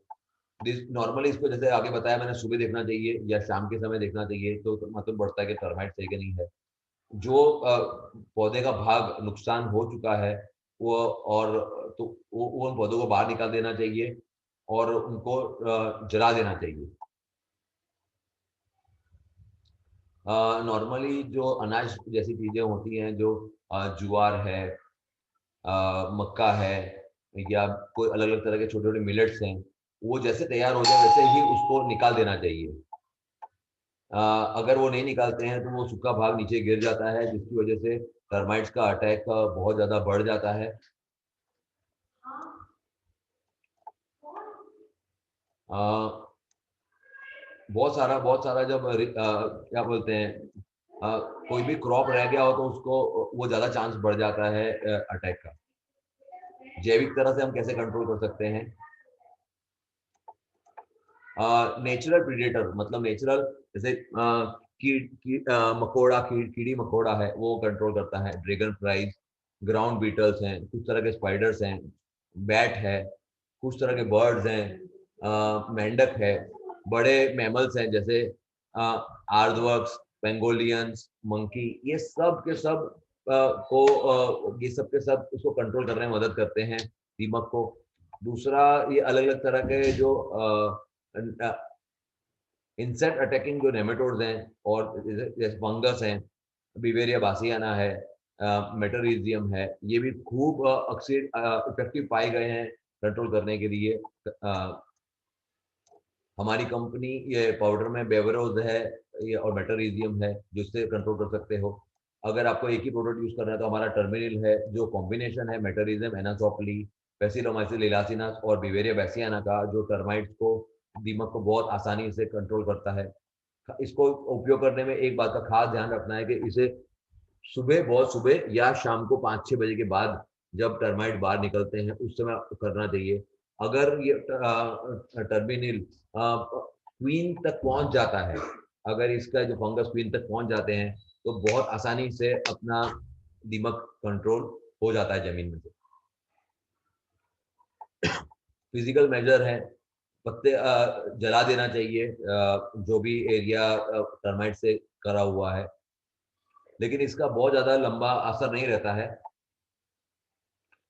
नॉर्मली इसको जैसे आगे बताया मैंने, सुबह देखना चाहिए या शाम के समय देखना चाहिए, तो मतलब बढ़ता है कि टर्माइट सही कि नहीं है। जो पौधे का भाग नुकसान हो चुका है वो, और तो वो उन पौधों को बाहर निकाल देना चाहिए और उनको जला देना चाहिए। नॉर्मली जो अनाज जैसी चीजें होती हैं, जो ज्वार है, मक्का है, या कोई अलग अलग तरह के छोटे छोटे मिलेट्स हैं, वो जैसे तैयार हो जाए वैसे ही उसको निकाल देना चाहिए। अगर वो नहीं निकालते हैं तो वो सूखा भाग नीचे गिर जाता है, जिसकी वजह से टर्माइट्स का अटैक बहुत ज्यादा बढ़ जाता है। बहुत सारा जब क्या बोलते हैं, कोई भी क्रॉप रह गया हो तो उसको वो ज्यादा चांस बढ़ जाता है अटैक का। जैविक तरह से हम कैसे कंट्रोल कर सकते हैं? नेचुरल प्रीडेटर, मतलब नेचुरल, जैसे मकोड़ा, कीड़ी मकोड़ा है, वो कंट्रोल करता है। ड्रैगन फ्लाइज, ग्राउंड बीटल्स हैं, कुछ तरह के स्पाइडर्स हैं, बैट है, कुछ तरह के बर्ड्स हैं, मेंढक है, बड़े मैमल्स हैं जैसे आर्दवर्क्स, पेंगोलियंस, मंकी, ये सब के सब ये सब के सब उसको कंट्रोल करने में मदद करते हैं, दीमक को। दूसरा, ये अलग अलग तरह के जो इंसेक्ट अटैकिंग जो नेमेटोड्स हैं, और जैसे फंगस हैं, बिवेरिया बासियाना है, मेटरिजियम है, ये भी खूब अक्सर इफेक्टिव पाए गए हैं कंट्रोल करने के लिए। हमारी कंपनी ये पाउडर में बेवरोज है ये, और मेटरिजियम है, जिससे कंट्रोल कर सकते हो। अगर आपको एक ही प्रोडक्ट यूज करना है तो हमारा टर्मिनल है, जो कॉम्बिनेशन है मेटरिज्म, एनासोप्ली, बेसिलोमाइसिस लिलासिनस और बिवेरिया बैसियाना का, जो टर्माइट्स को, दीमक को बहुत आसानी से कंट्रोल करता है। इसको उपयोग करने में एक बात का खास ध्यान रखना है कि इसे सुबह, बहुत सुबह या शाम को 5-6 बजे के बाद, जब टर्माइट बाहर निकलते हैं उस समय करना चाहिए। अगर ये टर्मिनल क्वीन तक पहुंच जाता है, अगर इसका जो फंगस क्वीन तक पहुंच जाते हैं, तो बहुत आसानी से अपना दीमक कंट्रोल हो जाता है जमीन में से। फिजिकल मेजर है, पत्ते जला देना चाहिए जो भी एरिया टर्माइट से करा हुआ है, लेकिन इसका बहुत ज्यादा लंबा असर नहीं रहता है,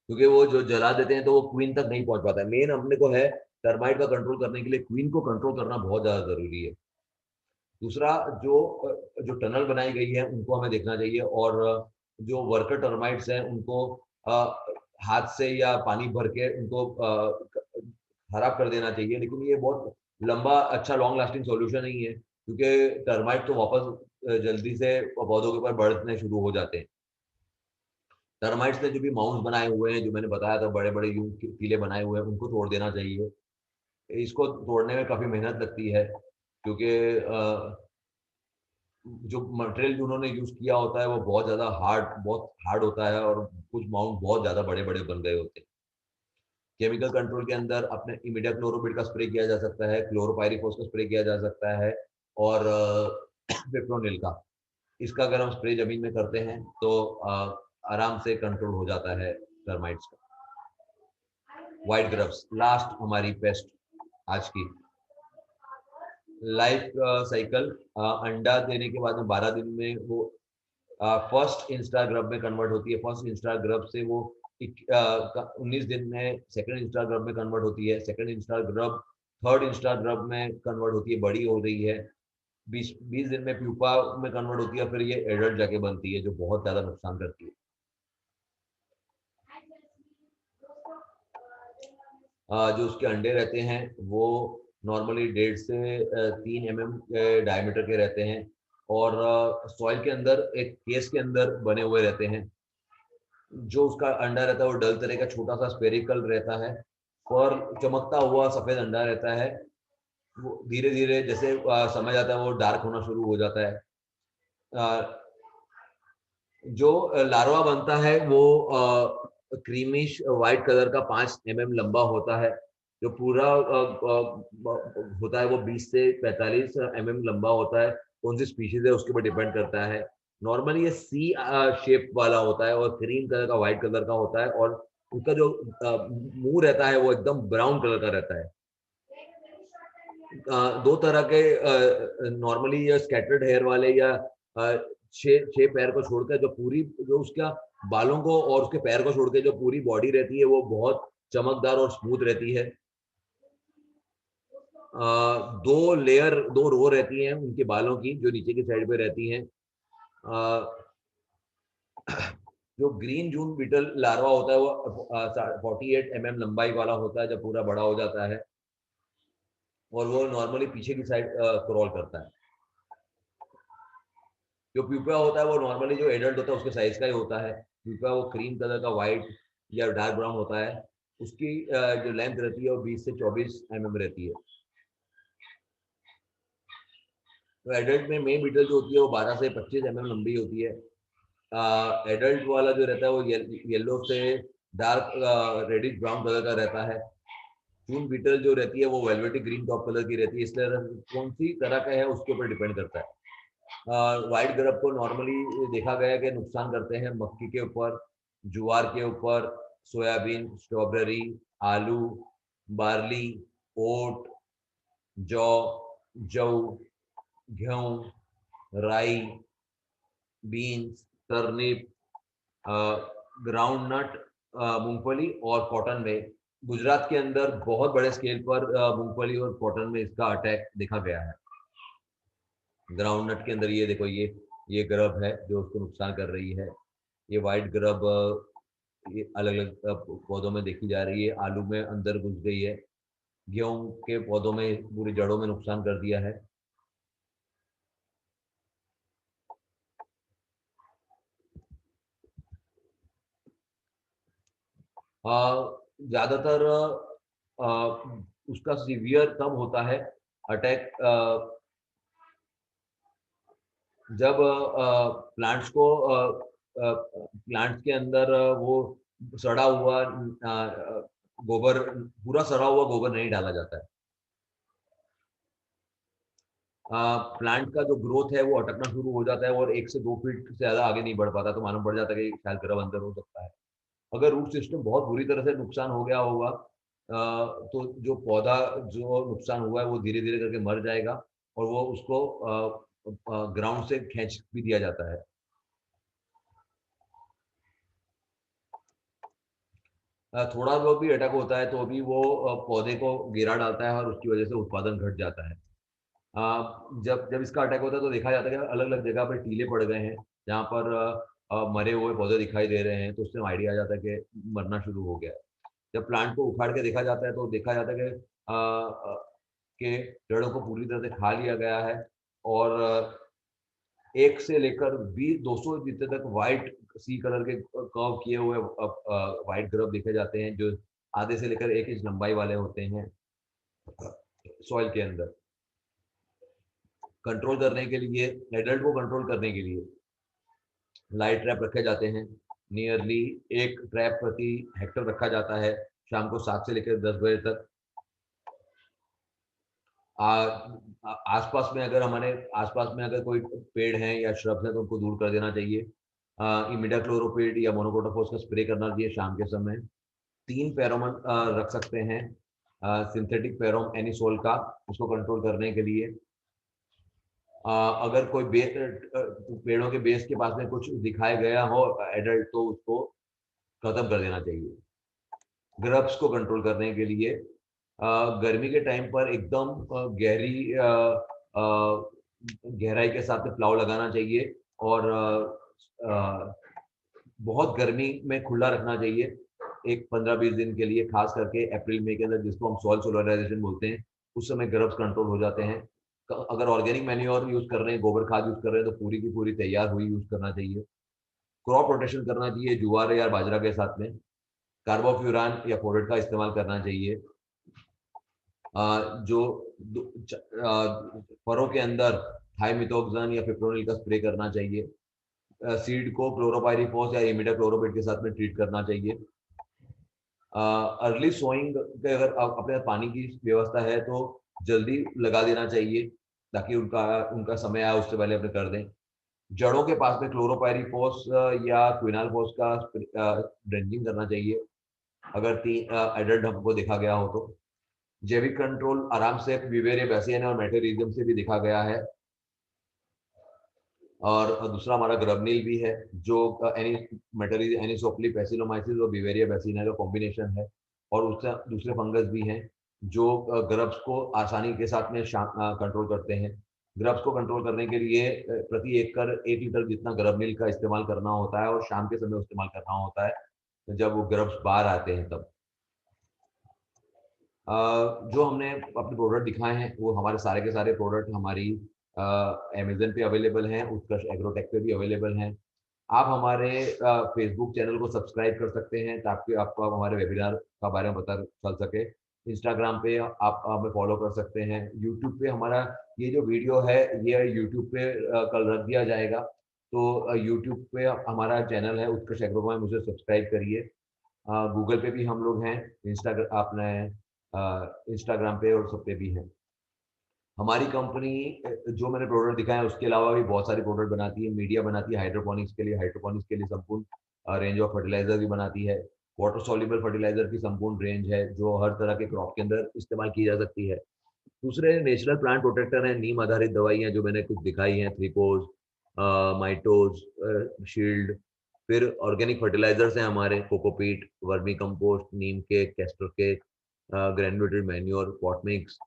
क्योंकि वो जो जला देते हैं तो वो क्वीन तक नहीं पहुंच पाता है। मेन अपने को है टर्माइट का कंट्रोल करने के लिए क्वीन को कंट्रोल करना बहुत ज्यादा जरूरी है। दूसरा, जो टनल बनाई गई है उनको हमें देखना चाहिए, और जो वर्कर टर्माइट्स हैं उनको हाथ से या पानी भर के उनको खराब कर देना चाहिए, लेकिन ये बहुत लंबा अच्छा लॉन्ग लास्टिंग सॉल्यूशन नहीं है, क्योंकि टर्माइट तो वापस जल्दी से पौधों के ऊपर बढ़ने शुरू हो जाते हैं। टर्माइट्स ने जो भी माउंट्स बनाए हुए हैं, जो मैंने बताया था, बड़े बड़े यूं कीले बनाए हुए हैं, उनको तोड़ देना चाहिए। इसको तोड़ने में काफी मेहनत लगती है, क्योंकि जो मटेरियल उन्होंने यूज किया होता है वो बहुत हार्ड होता है, और कुछ माउंट बहुत ज्यादा बड़े बड़े बन गए होते हैं। केमिकल कंट्रोल के अंदर अपने इमिडाक्लोरोपिड का स्प्रे किया जा सकता है, क्लोरोपाइरिफॉस का स्प्रे किया जा सकता है, और पिप्रोनिल का। इसका अगर हम स्प्रे जमीन में करते हैं तो आराम से कंट्रोल हो जाता है टर्माइट्स का। व्हाइट ग्रब्स, लास्ट हमारी पेस्ट आज की। लाइफ साइकिल, अंडा देने के बाद में 12 दिन में वो फर्स्ट इंस्टा ग्रब में कन्वर्ट होती है। फर्स्ट इंस्टा ग्रब से वो 19 दिन में सेकंड इंस्टा ग्रब में कन्वर्ट होती है। Second Insta grub third Insta grub में कन्वर्ट होती है, बड़ी हो रही है। 20 दिन में प्यूपा में कन्वर्ट होती है, फिर ये एडल्ट जाके बनती है, जो बहुत ज्यादा नुकसान करती है। जो उसके अंडे रहते हैं वो नॉर्मली 1.5 से 3 mm के डायमीटर के रहते हैं, और सॉइल के अंदर एक केस के अंदर बने हुए रहते हैं। जो उसका अंडा रहता है वो डल तरह का छोटा सा स्पेरिकल रहता है, और चमकता हुआ सफेद अंडा रहता है। वो धीरे धीरे जैसे समय जाता है वो डार्क होना शुरू हो जाता है। जो लार्वा बनता है वो क्रीमिश व्हाइट कलर का 5 mm लंबा होता है। जो पूरा होता है वो 20 से 45 mm लंबा होता है। कौन सी स्पीशीज है उसके ऊपर डिपेंड करता है। नॉर्मली ये सी शेप वाला होता है और क्रीम कलर का व्हाइट कलर का होता है, और उसका जो मुंह रहता है वो एकदम ब्राउन कलर का रहता है। दो तरह के नॉर्मली या स्कैटर्ड हेयर वाले या छह पैर को छोड़कर जो पूरी जो उसका बालों को और उसके पैर को छोड़ के जो पूरी बॉडी रहती है वो बहुत चमकदार और स्मूथ रहती है। दो लेयर, दो रो रहती हैं उनके बालों की जो नीचे की साइड पे रहती हैं। जो ग्रीन जून बीटल लार्वा होता है वो 48 mm लंबाई वाला होता है जब पूरा बड़ा हो जाता है, और वो नॉर्मली पीछे की साइड क्रॉल करता है। जो प्यूपा होता है वो नॉर्मली जो एडल्ट होता है उसके साइज का ही होता है। प्यूपा वो क्रीम कलर का व्हाइट या डार्क ब्राउन होता है। उसकी जो लेंथ रहती है वो 20 से 24 mm रहती है। तो एडल्ट में मे बीटल जो होती है वो 12 से 25 mm लंबी होती है। एडल्ट वाला जो रहता है वो येलो से डार्क रेडिश ब्राउन कलर का रहता है। जून बीटल जो रहती है वो वेलवेटी ग्रीन टॉप कलर की रहती है। इसलिए कौन सी तरह का है उसके ऊपर डिपेंड करता है। व्हाइट ग्रब को नॉर्मली देखा गया है कि नुकसान करते हैं मक्की के ऊपर, ज्वार के ऊपर, सोयाबीन, स्ट्रॉबेरी, आलू, बार्ली, ओट, जौ, जऊ, गेहूं, राई, बीन्स, टर्निप, ग्राउंड नट, मूंगफली और कॉटन में गुजरात के अंदर बहुत बड़े स्केल पर मूंगफली और कॉटन में इसका अटैक देखा गया है। ग्राउंड नट के अंदर ये देखो, ये ग्रब है जो उसको नुकसान कर रही है। ये वाइट ग्रब ये अलग अलग पौधों में देखी जा रही है। आलू में अंदर घुस गई है, गेहूं के पौधों में पूरी जड़ों में नुकसान कर दिया है। ज्यादातर उसका सीवियर तब होता है अटैक जब प्लांट्स को प्लांट्स के अंदर वो सड़ा हुआ गोबर, पूरा सड़ा हुआ गोबर नहीं डाला जाता है। प्लांट का जो ग्रोथ है वो अटकना शुरू हो जाता है और 1 से 2 फीट से ज्यादा आगे नहीं बढ़ पाता, तो मालूम पड़ जाता है कि शायद ग्रब अंदर हो सकता है। अगर रूट सिस्टम बहुत बुरी तरह से नुकसान हो गया होगा तो जो पौधा जो नुकसान हुआ है वो धीरे धीरे करके मर जाएगा, और वो उसको ग्राउंड से खींच भी दिया जाता है। थोड़ा बहुत भी अटैक होता है तो भी वो पौधे को गिरा डालता है और उसकी वजह से उत्पादन घट जाता है। जब जब इसका अटैक होता है तो देखा जाता है कि अलग अलग जगह पर टीले पड़ गए हैं जहाँ पर मरे हुए पौधे दिखाई दे रहे हैं, तो उससे आइडिया आ जाता है कि मरना शुरू हो गया है। जब प्लांट को उखाड़ के देखा जाता है तो देखा जाता है कि जड़ों को पूरी तरह से खा लिया गया है, और 1 से लेकर 20 200 जितने तक व्हाइट सी कलर के कर्व किए हुए व्हाइट ग्रब देखे जाते हैं जो आधे से लेकर 1 इंच लंबाई वाले होते हैं सॉइल के अंदर। कंट्रोल करने के लिए, एडल्ट को कंट्रोल करने के लिए लाइट ट्रैप रखे जाते हैं। नियरली 1 ट्रैप प्रति हेक्टर रखा जाता है शाम को 7 से लेकर 10 बजे तक। आसपास में अगर हमारे आसपास में अगर कोई पेड़ हैं या श्रब्स हैं तो उनको दूर कर देना चाहिए। इमिडाक्लोरोपिड या मोनोक्रोटोफॉस का स्प्रे करना चाहिए शाम के समय। 3 फेरोमोन रख सकते हैं सिंथेटिक फेरोम एनिसोल का, उसको कंट्रोल करने के लिए। अगर कोई पेड़ों के बेस के पास में कुछ दिखाया गया हो एडल्ट तो उसको खत्म कर देना चाहिए। ग्रब्स को कंट्रोल करने के लिए गर्मी के टाइम पर एकदम गहरी गहराई के साथ में प्लाव लगाना चाहिए, और बहुत गर्मी में खुला रखना चाहिए एक 15-20 दिन के लिए, खास करके अप्रैल मई के अंदर जिसको हम सॉइल सोलराइजेशन बोलते हैं। उस समय ग्रब्स कंट्रोल हो जाते हैं। अगर ऑर्गेनिक मैन्योर यूज कर रहे हैं, गोबर खाद यूज कर रहे हैं, तो पूरी की पूरी तैयार हुई यूज करना चाहिए। क्रॉप रोटेशन करना चाहिए ज्वार या बाजरा के साथ में। कार्बोफ्यूरान या फोरेट का इस्तेमाल करना चाहिए। जो फरों के अंदर थाइमिथोक्सान या फिप्रोनिल का स्प्रे करना चाहिए। सीड को क्लोरोपाइरीफॉस या इमिडाक्लोरोपिड के साथ में ट्रीट करना चाहिए। अर्ली सोइंग के अगर अपने पानी की व्यवस्था है तो जल्दी लगा देना चाहिए ताकि उनका उनका समय आए उससे पहले अपने कर दें। जड़ों के पास में क्लोरोपाइरीफॉस या क्विनालफॉस का ड्रेंचिंग करना चाहिए अगर एडल्ट हमको देखा गया हो तो। जैविक कंट्रोल आराम से विवेरिया बेसियन और मेटेरिज्म से भी देखा गया है। और दूसरा हमारा ग्रबनील भी है जो एनिसोप्ली पैसिलोमाइसिस और बिवेरिया बेसिना का कॉम्बिनेशन है। और उससे दूसरे फंगस भी हैं जो ग्रब्स को आसानी के साथ में कंट्रोल करते हैं। ग्रब्स को कंट्रोल करने के लिए प्रति एकड़ 1 लीटर जितना ग्रबनील का इस्तेमाल करना होता है और शाम के समय इस्तेमाल करना होता है जब वो ग्रब्स बाहर आते हैं तब। जो हमने अपने प्रोडक्ट दिखाए हैं वो हमारे सारे के सारे प्रोडक्ट हमारी अमेजन पे अवेलेबल हैं, उत्कर्ष एग्रोटेक पे भी अवेलेबल हैं। आप हमारे फेसबुक चैनल को सब्सक्राइब कर सकते हैं ताकि आपको हमारे वेबिनार का बारे में पता चल सके। इंस्टाग्राम पे आप हमें फॉलो कर सकते हैं। यूट्यूब पे हमारा ये जो वीडियो है ये यूट्यूब पे कल रख दिया जाएगा, तो यूट्यूब पे हमारा चैनल है उत्कर्ष एग्रो में, मुझे सब्सक्राइब करिए। गूगल पे भी हम लोग हैं, इंस्टाग्राम पे और सब पे भी हैं। हमारी कंपनी जो मैंने प्रोडक्ट दिखाए हैं उसके अलावा भी बहुत सारे प्रोडक्ट बनाती है। मीडिया बनाती है हाइड्रोपोनिक्स के लिए संपूर्ण रेंज ऑफ फर्टिलाइजर भी बनाती है। वाटर सॉल्युबल फर्टिलाइजर की संपूर्ण रेंज है जो हर तरह के क्रॉप के अंदर इस्तेमाल की जा सकती है। दूसरे नेचुरल प्लांट प्रोटेक्टर हैं, नीम आधारित दवाइयाँ जो मैंने कुछ दिखाई हैं, थ्रीकोज, माइटोज, शील्ड। फिर ऑर्गेनिक फर्टिलाइजर्स हैं हमारे, कोकोपीट, वर्मी कंपोस्ट, नीम के, कैस्टर के, granulated manure, pot mix.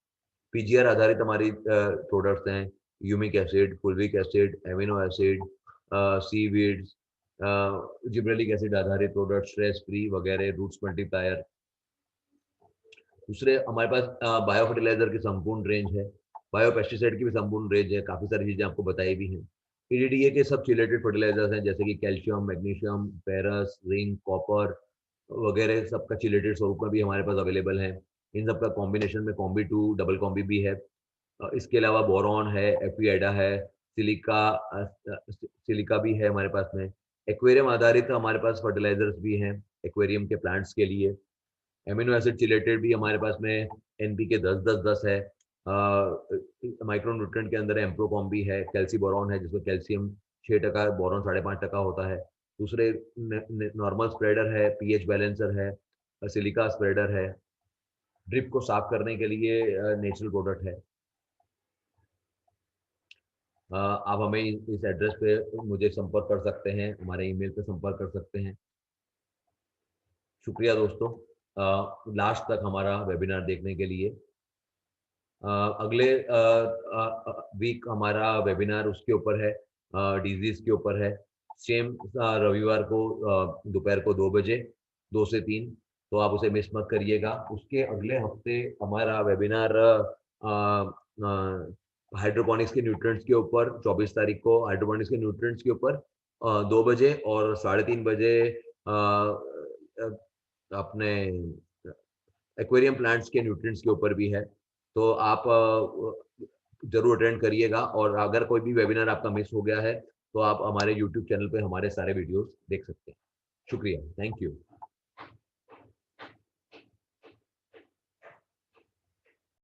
PGR आधारित हमारी प्रोडक्ट्स हैं, humic acid, fulvic acid, amino acid, seaweeds, gibberellic acid आधारित प्रोडक्ट, स्ट्रेस फ्री वगैरह, रूट्स मल्टीप्लायर। दूसरे हमारे पास बायो फर्टिलाइजर की संपूर्ण रेंज है, बायो पेस्टिसाइड की भी संपूर्ण रेंज है, काफी सारी चीजें आपको बताई भी हैं। पीडीडीए के सब चिलेटेड फर्टिलाइजर्स हैं जैसे कि calcium, magnesium, ferrous, zinc, copper वगैरह सबका चिलेटेड स्वरूप में भी हमारे पास अवेलेबल है। इन सबका कॉम्बिनेशन में कॉम्बी 2 डबल कॉम्बी भी है। इसके अलावा बोरॉन है, एफिएडा है, सिलिका भी है हमारे पास में। एक्वेरियम आधारित हमारे पास फर्टिलाइजर्स भी हैं एक्वेरियम के प्लांट्स के लिए। एमिनो एसिड चिलेटेड भी हमारे पास में एनपीके 10-10-10 है। माइक्रो न्यूट्रिएंट के अंदर एम्प्रोकॉम भी है, कैल्सी बोरॉन है जिसमें कैल्शियम 6%, बोरॉन 5.5% होता है। दूसरे नॉर्मल स्प्रेडर है, पीएच बैलेंसर है, सिलिका स्प्रेडर है, ड्रिप को साफ करने के लिए नेचुरल प्रोडक्ट है। आप हमें इस एड्रेस पे मुझे संपर्क कर सकते हैं, हमारे ईमेल पे संपर्क कर सकते हैं। शुक्रिया दोस्तों लास्ट तक हमारा वेबिनार देखने के लिए। अगले वीक हमारा वेबिनार उसके ऊपर है, डिजीज के ऊपर है। सेम रविवार को दोपहर को 2 बजे, 2 से 3, तो आप उसे मिस मत करिएगा। उसके अगले हफ्ते हमारा वेबिनार हाइड्रोपोनिक्स के न्यूट्रिएंट्स के ऊपर 24 तारीख को हाइड्रोपोनिक्स के न्यूट्रिएंट्स के ऊपर 2 बजे और 3:30 बजे अपने एक्वेरियम प्लांट्स के न्यूट्रिएंट्स के ऊपर भी है। तो आप जरूर अटेंड करिएगा। और अगर कोई भी वेबिनार आपका मिस हो गया है तो आप हमारे यूट्यूब चैनल पे हमारे सारे वीडियोस देख सकते हैं। शुक्रिया, थैंक यू।